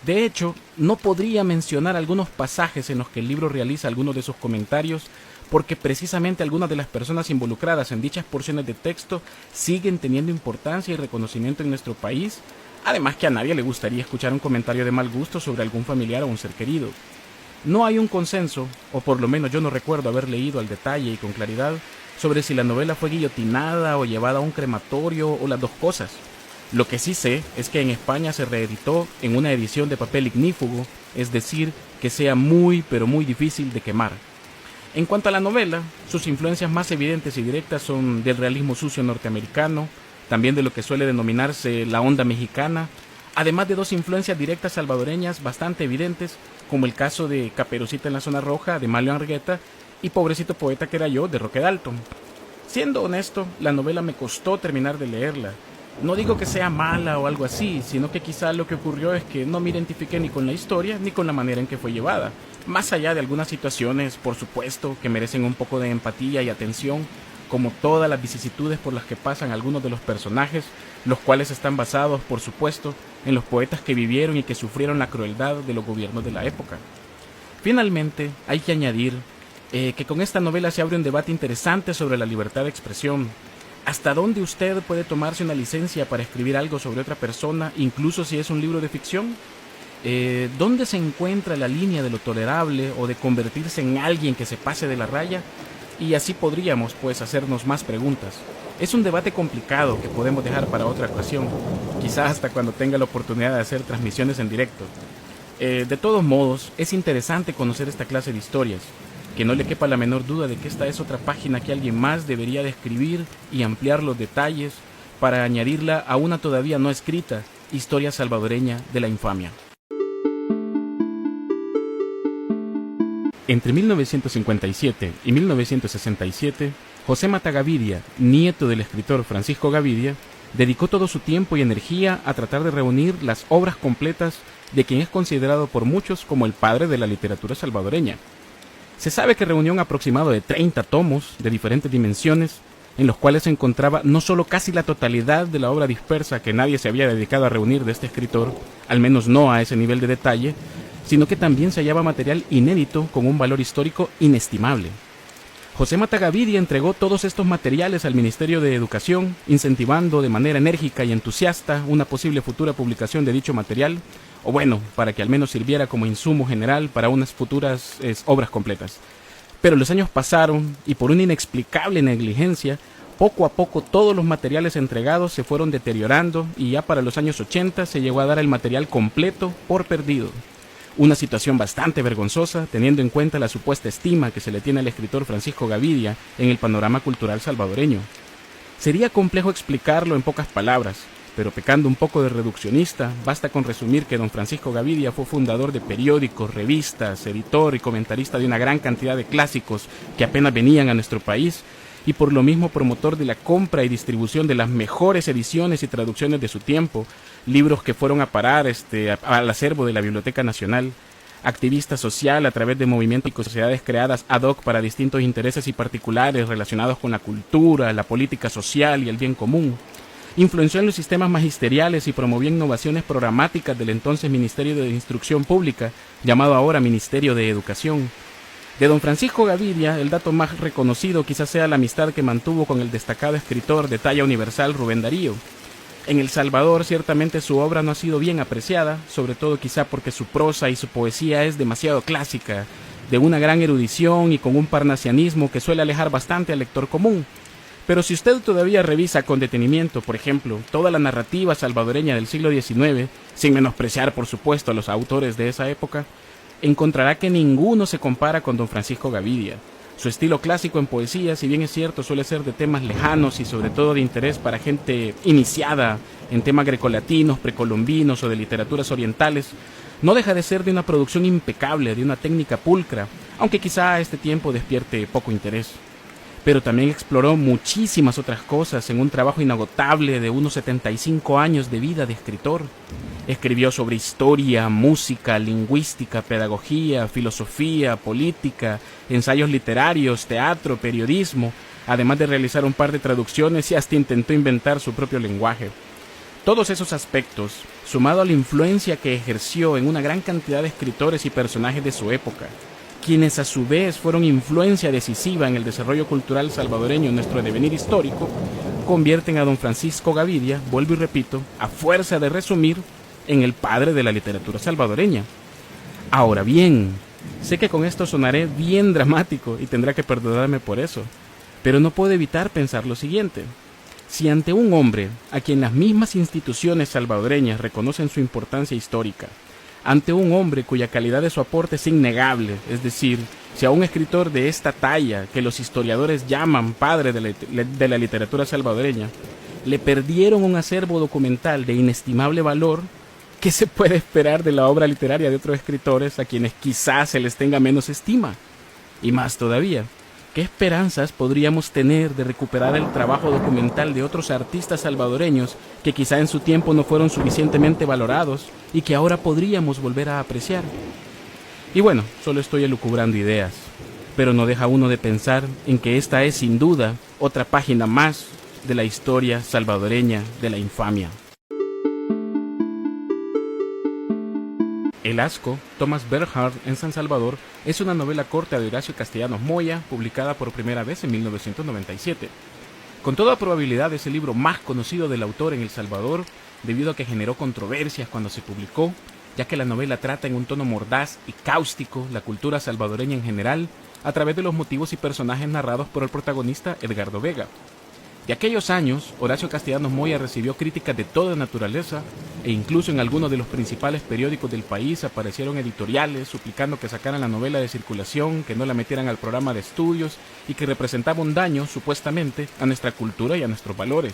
De hecho, no podría mencionar algunos pasajes en los que el libro realiza algunos de sus comentarios, porque precisamente algunas de las personas involucradas en dichas porciones de texto siguen teniendo importancia y reconocimiento en nuestro país, además que a nadie le gustaría escuchar un comentario de mal gusto sobre algún familiar o un ser querido. No hay un consenso, o por lo menos yo no recuerdo haber leído al detalle y con claridad, sobre si la novela fue guillotinada o llevada a un crematorio o las dos cosas. Lo que sí sé es que en España se reeditó en una edición de papel ignífugo es decir, que sea muy pero muy difícil de quemar. En cuanto a la novela, sus influencias más evidentes y directas son del realismo sucio norteamericano, también de lo que suele denominarse la onda mexicana, además de dos influencias directas salvadoreñas bastante evidentes, como el caso de Caperucita en la Zona Roja de Mario Argueta y Pobrecito Poeta que era yo de Roque Dalton. Siendo honesto, la novela me costó terminar de leerla. No digo que sea mala o algo así, sino que quizá lo que ocurrió es que no me identifiqué ni con la historia ni con la manera en que fue llevada. Más allá de algunas situaciones, por supuesto, que merecen un poco de empatía y atención, como todas las vicisitudes por las que pasan algunos de los personajes, los cuales están basados, por supuesto, en los poetas que vivieron y que sufrieron la crueldad de los gobiernos de la época. Finalmente, hay que añadir que con esta novela se abre un debate interesante sobre la libertad de expresión. ¿Hasta dónde usted puede tomarse una licencia para escribir algo sobre otra persona, incluso si es un libro de ficción? ¿Dónde se encuentra la línea de lo tolerable o de convertirse en alguien que se pase de la raya? Y así podríamos, pues, hacernos más preguntas. Es un debate complicado que podemos dejar para otra ocasión, quizás hasta cuando tenga la oportunidad de hacer transmisiones en directo. De todos modos, es interesante conocer esta clase de historias, que no le quepa la menor duda de que esta es otra página que alguien más debería de escribir y ampliar los detalles para añadirla a una todavía no escrita historia salvadoreña de la infamia. Entre 1957 y 1967, José Mata Gavidia, nieto del escritor Francisco Gavidia, dedicó todo su tiempo y energía a tratar de reunir las obras completas de quien es considerado por muchos como el padre de la literatura salvadoreña. Se sabe que reunió un aproximado de 30 tomos de diferentes dimensiones, en los cuales se encontraba no solo casi la totalidad de la obra dispersa que nadie se había dedicado a reunir de este escritor, al menos no a ese nivel de detalle, sino que también se hallaba material inédito con un valor histórico inestimable. José Mata Gavidia entregó todos estos materiales al Ministerio de Educación, incentivando de manera enérgica y entusiasta una posible futura publicación de dicho material, o bueno, para que al menos sirviera como insumo general para unas futuras obras completas. Pero los años pasaron y por una inexplicable negligencia, poco a poco todos los materiales entregados se fueron deteriorando y ya para los años 80 se llegó a dar el material completo por perdido. Una situación bastante vergonzosa, teniendo en cuenta la supuesta estima que se le tiene al escritor Francisco Gavidia en el panorama cultural salvadoreño. Sería complejo explicarlo en pocas palabras, pero pecando un poco de reduccionista, basta con resumir que don Francisco Gavidia fue fundador de periódicos, revistas, editor y comentarista de una gran cantidad de clásicos que apenas venían a nuestro país, y por lo mismo promotor de la compra y distribución de las mejores ediciones y traducciones de su tiempo, libros que fueron a parar al acervo de la Biblioteca Nacional, activista social a través de movimientos y sociedades creadas ad hoc para distintos intereses y particulares relacionados con la cultura, la política social y el bien común. Influenció en los sistemas magisteriales y promovió innovaciones programáticas del entonces Ministerio de Instrucción Pública, llamado ahora Ministerio de Educación. De don Francisco Gavidia, el dato más reconocido quizás sea la amistad que mantuvo con el destacado escritor de talla universal Rubén Darío. En El Salvador, ciertamente su obra no ha sido bien apreciada, sobre todo quizá porque su prosa y su poesía es demasiado clásica, de una gran erudición y con un parnasianismo que suele alejar bastante al lector común. Pero si usted todavía revisa con detenimiento, por ejemplo, toda la narrativa salvadoreña del siglo XIX, sin menospreciar por supuesto a los autores de esa época, encontrará que ninguno se compara con don Francisco Gavidia. Su estilo clásico en poesía, si bien es cierto, suele ser de temas lejanos y sobre todo de interés para gente iniciada en temas grecolatinos, precolombinos o de literaturas orientales, no deja de ser de una producción impecable, de una técnica pulcra, aunque quizá a este tiempo despierte poco interés. Pero también exploró muchísimas otras cosas en un trabajo inagotable de unos 75 años de vida de escritor. Escribió sobre historia, música, lingüística, pedagogía, filosofía, política, ensayos literarios, teatro, periodismo, además de realizar un par de traducciones y hasta intentó inventar su propio lenguaje. Todos esos aspectos, sumado a la influencia que ejerció en una gran cantidad de escritores y personajes de su época, quienes a su vez fueron influencia decisiva en el desarrollo cultural salvadoreño en nuestro devenir histórico, convierten a don Francisco Gavidia, vuelvo y repito, a fuerza de resumir, en el padre de la literatura salvadoreña. Ahora bien, sé que con esto sonaré bien dramático y tendrá que perdonarme por eso, pero no puedo evitar pensar lo siguiente. Si ante un hombre a quien las mismas instituciones salvadoreñas reconocen su importancia histórica, ante un hombre cuya calidad de su aporte es innegable. Es decir, si a un escritor de esta talla, que los historiadores llaman padre de la literatura salvadoreña, le perdieron un acervo documental de inestimable valor, ¿qué se puede esperar de la obra literaria de otros escritores a quienes quizás se les tenga menos estima? Y más todavía, ¿qué esperanzas podríamos tener de recuperar el trabajo documental de otros artistas salvadoreños que quizá en su tiempo no fueron suficientemente valorados y que ahora podríamos volver a apreciar? Y bueno, solo estoy elucubrando ideas, pero no deja uno de pensar en que esta es sin duda otra página más de la historia salvadoreña de la infamia. El asco, Thomas Bernhard en San Salvador, es una novela corta de Horacio Castellanos Moya, publicada por primera vez en 1997. Con toda probabilidad es el libro más conocido del autor en El Salvador, debido a que generó controversias cuando se publicó, ya que la novela trata en un tono mordaz y cáustico la cultura salvadoreña en general, a través de los motivos y personajes narrados por el protagonista Edgardo Vega. De aquellos años, Horacio Castellanos Moya recibió críticas de toda naturaleza e incluso en algunos de los principales periódicos del país aparecieron editoriales suplicando que sacaran la novela de circulación, que no la metieran al programa de estudios y que representaba un daño, supuestamente, a nuestra cultura y a nuestros valores.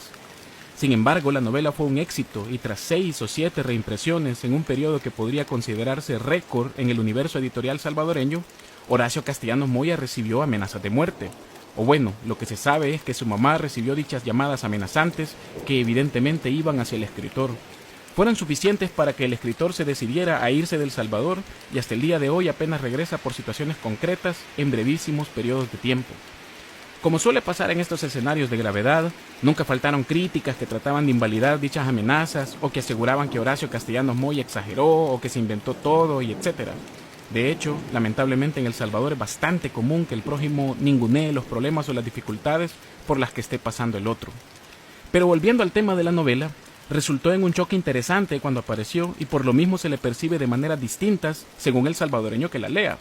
Sin embargo, la novela fue un éxito y tras 6 o 7 reimpresiones en un periodo que podría considerarse récord en el universo editorial salvadoreño, Horacio Castellanos Moya recibió amenazas de muerte. O bueno, lo que se sabe es que su mamá recibió dichas llamadas amenazantes que evidentemente iban hacia el escritor. Fueron suficientes para que el escritor se decidiera a irse del Salvador y hasta el día de hoy apenas regresa por situaciones concretas en brevísimos periodos de tiempo. Como suele pasar en estos escenarios de gravedad, nunca faltaron críticas que trataban de invalidar dichas amenazas o que aseguraban que Horacio Castellanos Moya exageró o que se inventó todo y etc. De hecho, lamentablemente en El Salvador es bastante común que el prójimo ningunee los problemas o las dificultades por las que esté pasando el otro. Pero volviendo al tema de la novela, resultó en un choque interesante cuando apareció y por lo mismo se le percibe de maneras distintas según el salvadoreño que la lea.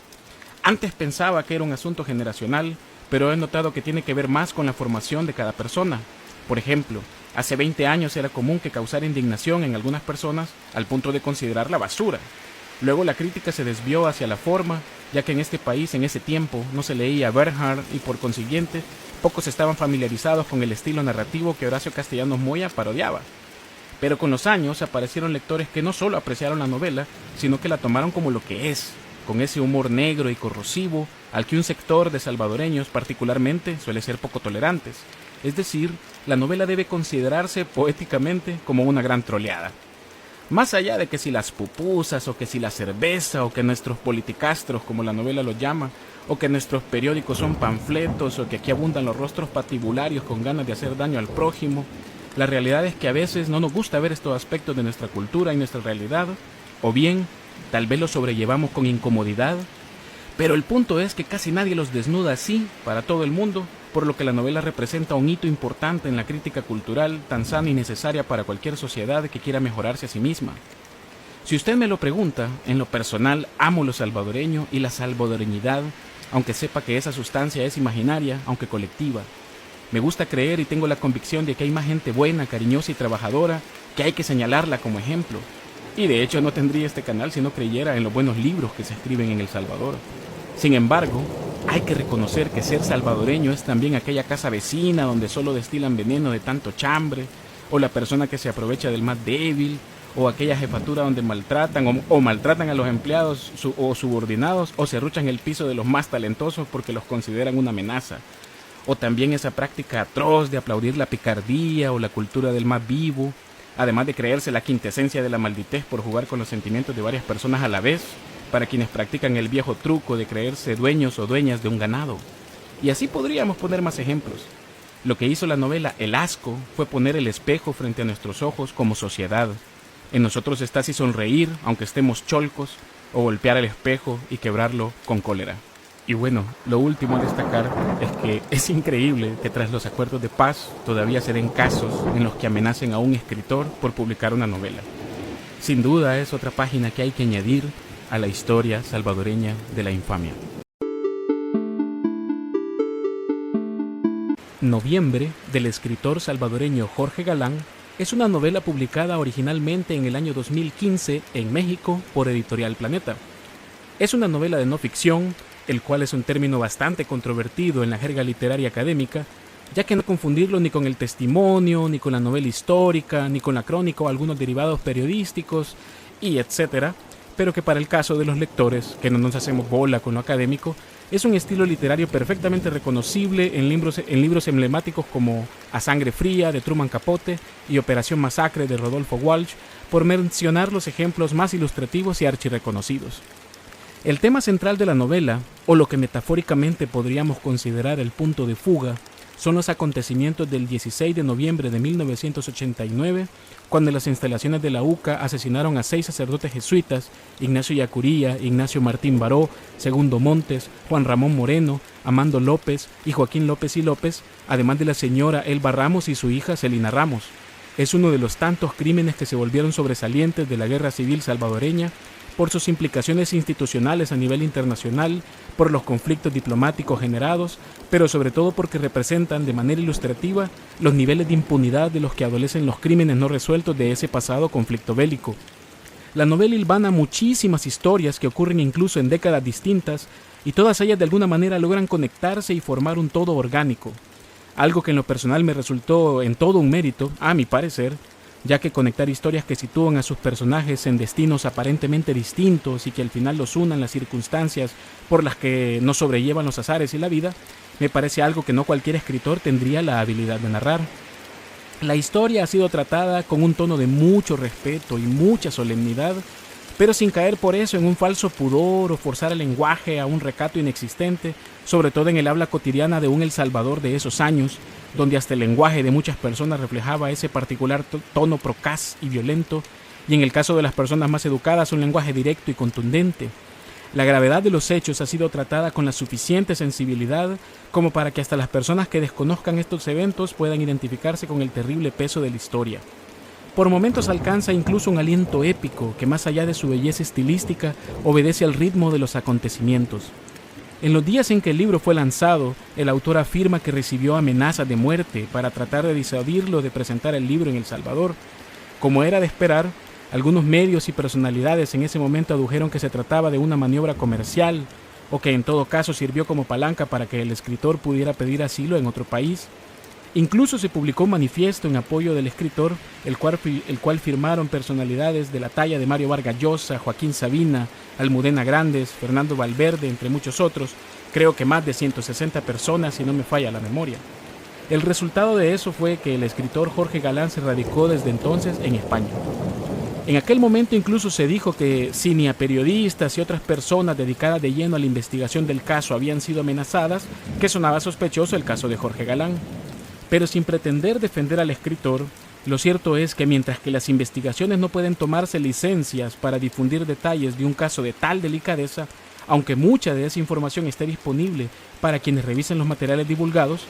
Antes pensaba que era un asunto generacional, pero he notado que tiene que ver más con la formación de cada persona. Por ejemplo, hace 20 años era común que causara indignación en algunas personas al punto de considerarla basura. Luego la crítica se desvió hacia la forma, ya que en este país en ese tiempo no se leía Bernhard y por consiguiente pocos estaban familiarizados con el estilo narrativo que Horacio Castellanos Moya parodiaba. Pero con los años aparecieron lectores que no solo apreciaron la novela, sino que la tomaron como lo que es, con ese humor negro y corrosivo al que un sector de salvadoreños particularmente suele ser poco tolerantes. Es decir, la novela debe considerarse poéticamente como una gran troleada. Más allá de que si las pupusas, o que si la cerveza, o que nuestros politicastros, como la novela los llama, o que nuestros periódicos son panfletos, o que aquí abundan los rostros patibularios con ganas de hacer daño al prójimo, la realidad es que a veces no nos gusta ver estos aspectos de nuestra cultura y nuestra realidad, o bien, tal vez los sobrellevamos con incomodidad, pero el punto es que casi nadie los desnuda así para todo el mundo, por lo que la novela representa un hito importante en la crítica cultural tan sana y necesaria para cualquier sociedad que quiera mejorarse a sí misma. Si usted me lo pregunta, en lo personal amo lo salvadoreño y la salvadoreñidad, aunque sepa que esa sustancia es imaginaria, aunque colectiva. Me gusta creer y tengo la convicción de que hay más gente buena, cariñosa y trabajadora que hay que señalarla como ejemplo. Y de hecho no tendría este canal si no creyera en los buenos libros que se escriben en El Salvador. Sin embargo, hay que reconocer que ser salvadoreño es también aquella casa vecina donde solo destilan veneno de tanto chambre, o la persona que se aprovecha del más débil, o aquella jefatura donde maltratan o maltratan a los empleados o subordinados, o se arruchan el piso de los más talentosos porque los consideran una amenaza. O también esa práctica atroz de aplaudir la picardía o la cultura del más vivo, además de creerse la quintesencia de la malditez por jugar con los sentimientos de varias personas a la vez, para quienes practican el viejo truco de creerse dueños o dueñas de un ganado. Y así podríamos poner más ejemplos. Lo que hizo la novela El Asco fue poner el espejo frente a nuestros ojos como sociedad. En nosotros está si sonreír, aunque estemos cholcos, o golpear el espejo y quebrarlo con cólera. Y bueno, lo último a destacar es que es increíble que tras los acuerdos de paz todavía se den casos en los que amenacen a un escritor por publicar una novela. Sin duda es otra página que hay que añadir a la historia salvadoreña de la infamia. Noviembre, del escritor salvadoreño Jorge Galán, Es una novela publicada originalmente en el año 2015 en México por Editorial Planeta. Es una novela de no ficción, el cual es un término bastante controvertido en la jerga literaria académica, ya que no confundirlo ni con el testimonio, ni con la novela histórica, ni con la crónica o algunos derivados periodísticos, y etcétera, pero que para el caso de los lectores, que no nos hacemos bola con lo académico, es un estilo literario perfectamente reconocible en libros emblemáticos como A Sangre Fría, de Truman Capote, y Operación Masacre, de Rodolfo Walsh, por mencionar los ejemplos más ilustrativos y archirreconocidos. El tema central de la novela, o lo que metafóricamente podríamos considerar el punto de fuga, son los acontecimientos del 16 de noviembre de 1989, cuando en las instalaciones de la UCA asesinaron a 6 sacerdotes jesuitas: Ignacio Yacuría, Ignacio Martín Baró, Segundo Montes, Juan Ramón Moreno, Amando López y Joaquín López y López, además de la señora Elba Ramos y su hija Celina Ramos. Es uno de los tantos crímenes que se volvieron sobresalientes de la guerra civil salvadoreña, por sus implicaciones institucionales a nivel internacional, por los conflictos diplomáticos generados, pero sobre todo porque representan de manera ilustrativa los niveles de impunidad de los que adolecen los crímenes no resueltos de ese pasado conflicto bélico. La novela hilvana muchísimas historias que ocurren incluso en décadas distintas, y todas ellas de alguna manera logran conectarse y formar un todo orgánico, algo que en lo personal me resultó en todo un mérito, a mi parecer, ya que conectar historias que sitúan a sus personajes en destinos aparentemente distintos y que al final los unan las circunstancias por las que no sobrellevan los azares y la vida, me parece algo que no cualquier escritor tendría la habilidad de narrar. La historia ha sido tratada con un tono de mucho respeto y mucha solemnidad, pero sin caer por eso en un falso pudor o forzar el lenguaje a un recato inexistente, sobre todo en el habla cotidiana de un El Salvador de esos años, donde hasta el lenguaje de muchas personas reflejaba ese particular tono procaz y violento, y en el caso de las personas más educadas un lenguaje directo y contundente. La gravedad de los hechos ha sido tratada con la suficiente sensibilidad como para que hasta las personas que desconozcan estos eventos puedan identificarse con el terrible peso de la historia. Por momentos alcanza incluso un aliento épico que, más allá de su belleza estilística, obedece al ritmo de los acontecimientos. En los días en que el libro fue lanzado, el autor afirma que recibió amenazas de muerte para tratar de disuadirlo de presentar el libro en El Salvador. Como era de esperar, algunos medios y personalidades en ese momento adujeron que se trataba de una maniobra comercial, o que en todo caso sirvió como palanca para que el escritor pudiera pedir asilo en otro país. Incluso se publicó un manifiesto en apoyo del escritor, el cual firmaron personalidades de la talla de Mario Vargas Llosa, Joaquín Sabina, Almudena Grandes, Fernando Valverde, entre muchos otros, creo que más de 160 personas si no me falla la memoria. El resultado de eso fue que el escritor Jorge Galán se radicó desde entonces en España. En aquel momento incluso se dijo que si ni a periodistas y otras personas dedicadas de lleno a la investigación del caso habían sido amenazadas, que sonaba sospechoso el caso de Jorge Galán. Pero sin pretender defender al escritor, lo cierto es que mientras que las investigaciones no pueden tomarse licencias para difundir detalles de un caso de tal delicadeza, aunque mucha de esa información esté disponible para quienes revisen los materiales divulgados,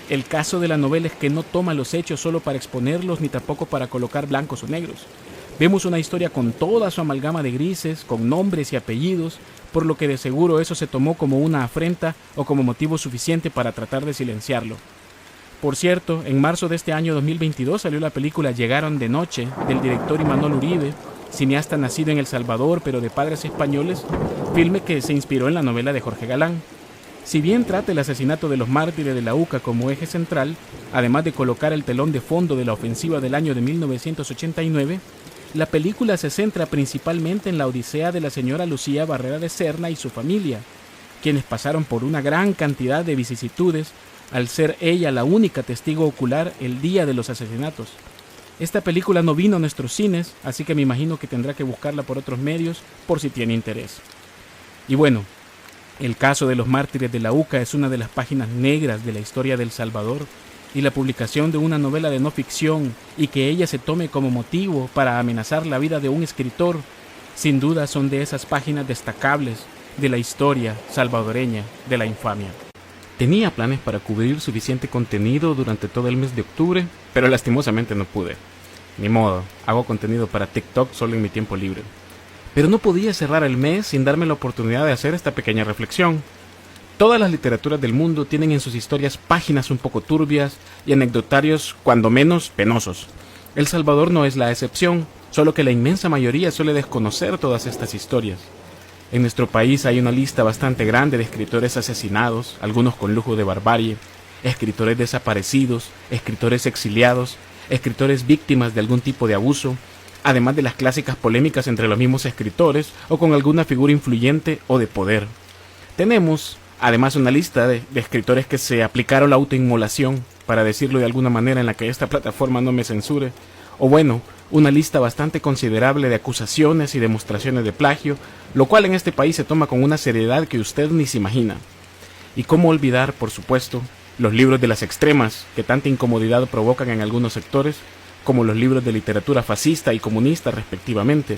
el caso de la novela es que no toma los hechos solo para exponerlos ni tampoco para colocar blancos o negros. Vemos una historia con toda su amalgama de grises, con nombres y apellidos, por lo que de seguro eso se tomó como una afrenta o como motivo suficiente para tratar de silenciarlo. Por cierto, en marzo de este año 2022 salió la película Llegaron de Noche, del director Imanol Uribe, cineasta nacido en El Salvador pero de padres españoles, filme que se inspiró en la novela de Jorge Galán. Si bien trata el asesinato de los mártires de la UCA como eje central, además de colocar el telón de fondo de la ofensiva del año de 1989, la película se centra principalmente en la odisea de la señora Lucía Barrera de Serna y su familia, quienes pasaron por una gran cantidad de vicisitudes al ser ella la única testigo ocular el día de los asesinatos. Esta película no vino a nuestros cines, así que me imagino que tendrá que buscarla por otros medios por si tiene interés. Y bueno, el caso de los mártires de la UCA es una de las páginas negras de la historia de El Salvador, y la publicación de una novela de no ficción y que ella se tome como motivo para amenazar la vida de un escritor, sin duda son de esas páginas destacables de la historia salvadoreña de la infamia. Tenía planes para cubrir suficiente contenido durante todo el mes de octubre, pero lastimosamente no pude. Ni modo, hago contenido para TikTok solo en mi tiempo libre. Pero no podía cerrar el mes sin darme la oportunidad de hacer esta pequeña reflexión. Todas las literaturas del mundo tienen en sus historias páginas un poco turbias y anecdotarios cuando menos penosos. El Salvador no es la excepción, solo que la inmensa mayoría suele desconocer todas estas historias. En nuestro país hay una lista bastante grande de escritores asesinados, algunos con lujo de barbarie, escritores desaparecidos, escritores exiliados, escritores víctimas de algún tipo de abuso, además de las clásicas polémicas entre los mismos escritores o con alguna figura influyente o de poder. Tenemos, además, una lista de escritores que se aplicaron la autoinmolación, para decirlo de alguna manera en la que esta plataforma no me censure, o bueno, una lista bastante considerable de acusaciones y demostraciones de plagio, lo cual en este país se toma con una seriedad que usted ni se imagina. Y cómo olvidar, por supuesto, los libros de las extremas, que tanta incomodidad provocan en algunos sectores, como los libros de literatura fascista y comunista respectivamente.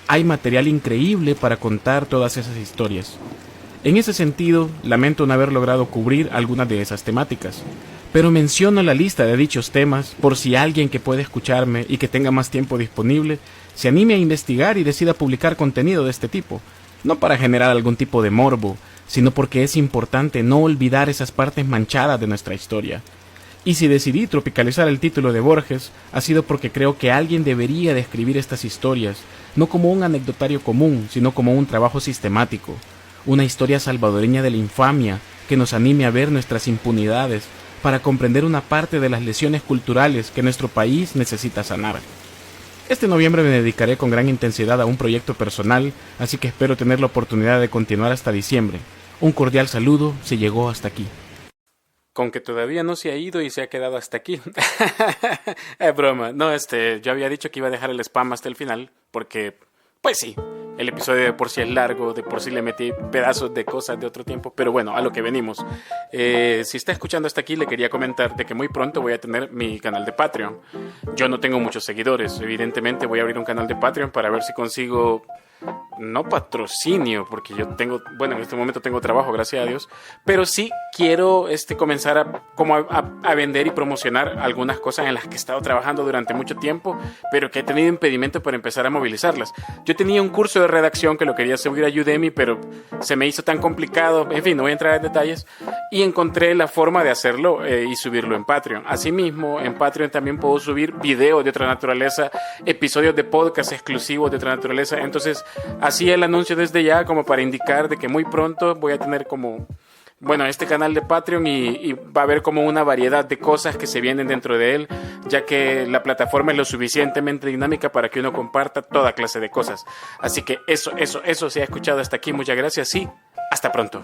Hay material increíble para contar todas esas historias. En ese sentido, lamento no haber logrado cubrir algunas de esas temáticas, pero menciono la lista de dichos temas por si alguien que pueda escucharme y que tenga más tiempo disponible se anime a investigar y decida publicar contenido de este tipo, no para generar algún tipo de morbo, sino porque es importante no olvidar esas partes manchadas de nuestra historia. Y si decidí tropicalizar el título de Borges, ha sido porque creo que alguien debería de escribir estas historias, no como un anecdotario común, sino como un trabajo sistemático, una historia salvadoreña de la infamia que nos anime a ver nuestras impunidades para comprender una parte de las lesiones culturales que nuestro país necesita sanar. Este noviembre me dedicaré con gran intensidad a un proyecto personal, así que espero tener la oportunidad de continuar hasta diciembre. Un cordial saludo si llegó hasta aquí. Con que todavía no se ha ido y se ha quedado hasta aquí. Es broma. No, yo había dicho que iba a dejar el spam hasta el final, porque, pues sí, el episodio de por sí es largo, de por sí le metí pedazos de cosas de otro tiempo, pero bueno, a lo que venimos. Si está escuchando hasta aquí, le quería comentar de que muy pronto voy a tener mi canal de Patreon. Yo no tengo muchos seguidores, evidentemente voy a abrir un canal de Patreon para ver si consigo, no patrocinio, porque yo tengo, bueno, en este momento tengo trabajo, gracias a Dios, pero sí quiero comenzar a vender y promocionar algunas cosas en las que he estado trabajando durante mucho tiempo, pero que he tenido impedimento para empezar a movilizarlas. Yo tenía un curso de redacción que lo quería subir a Udemy, pero se me hizo tan complicado, en fin, no voy a entrar en detalles, y encontré la forma de hacerlo y subirlo en Patreon. Asimismo, en Patreon también puedo subir videos de otra naturaleza, episodios de podcast exclusivos de otra naturaleza. Entonces, así el anuncio desde ya, como para indicar de que muy pronto voy a tener este canal de Patreon y va a haber como una variedad de cosas que se vienen dentro de él, ya que la plataforma es lo suficientemente dinámica para que uno comparta toda clase de cosas. Así que eso se ha escuchado hasta aquí. Muchas gracias y hasta pronto.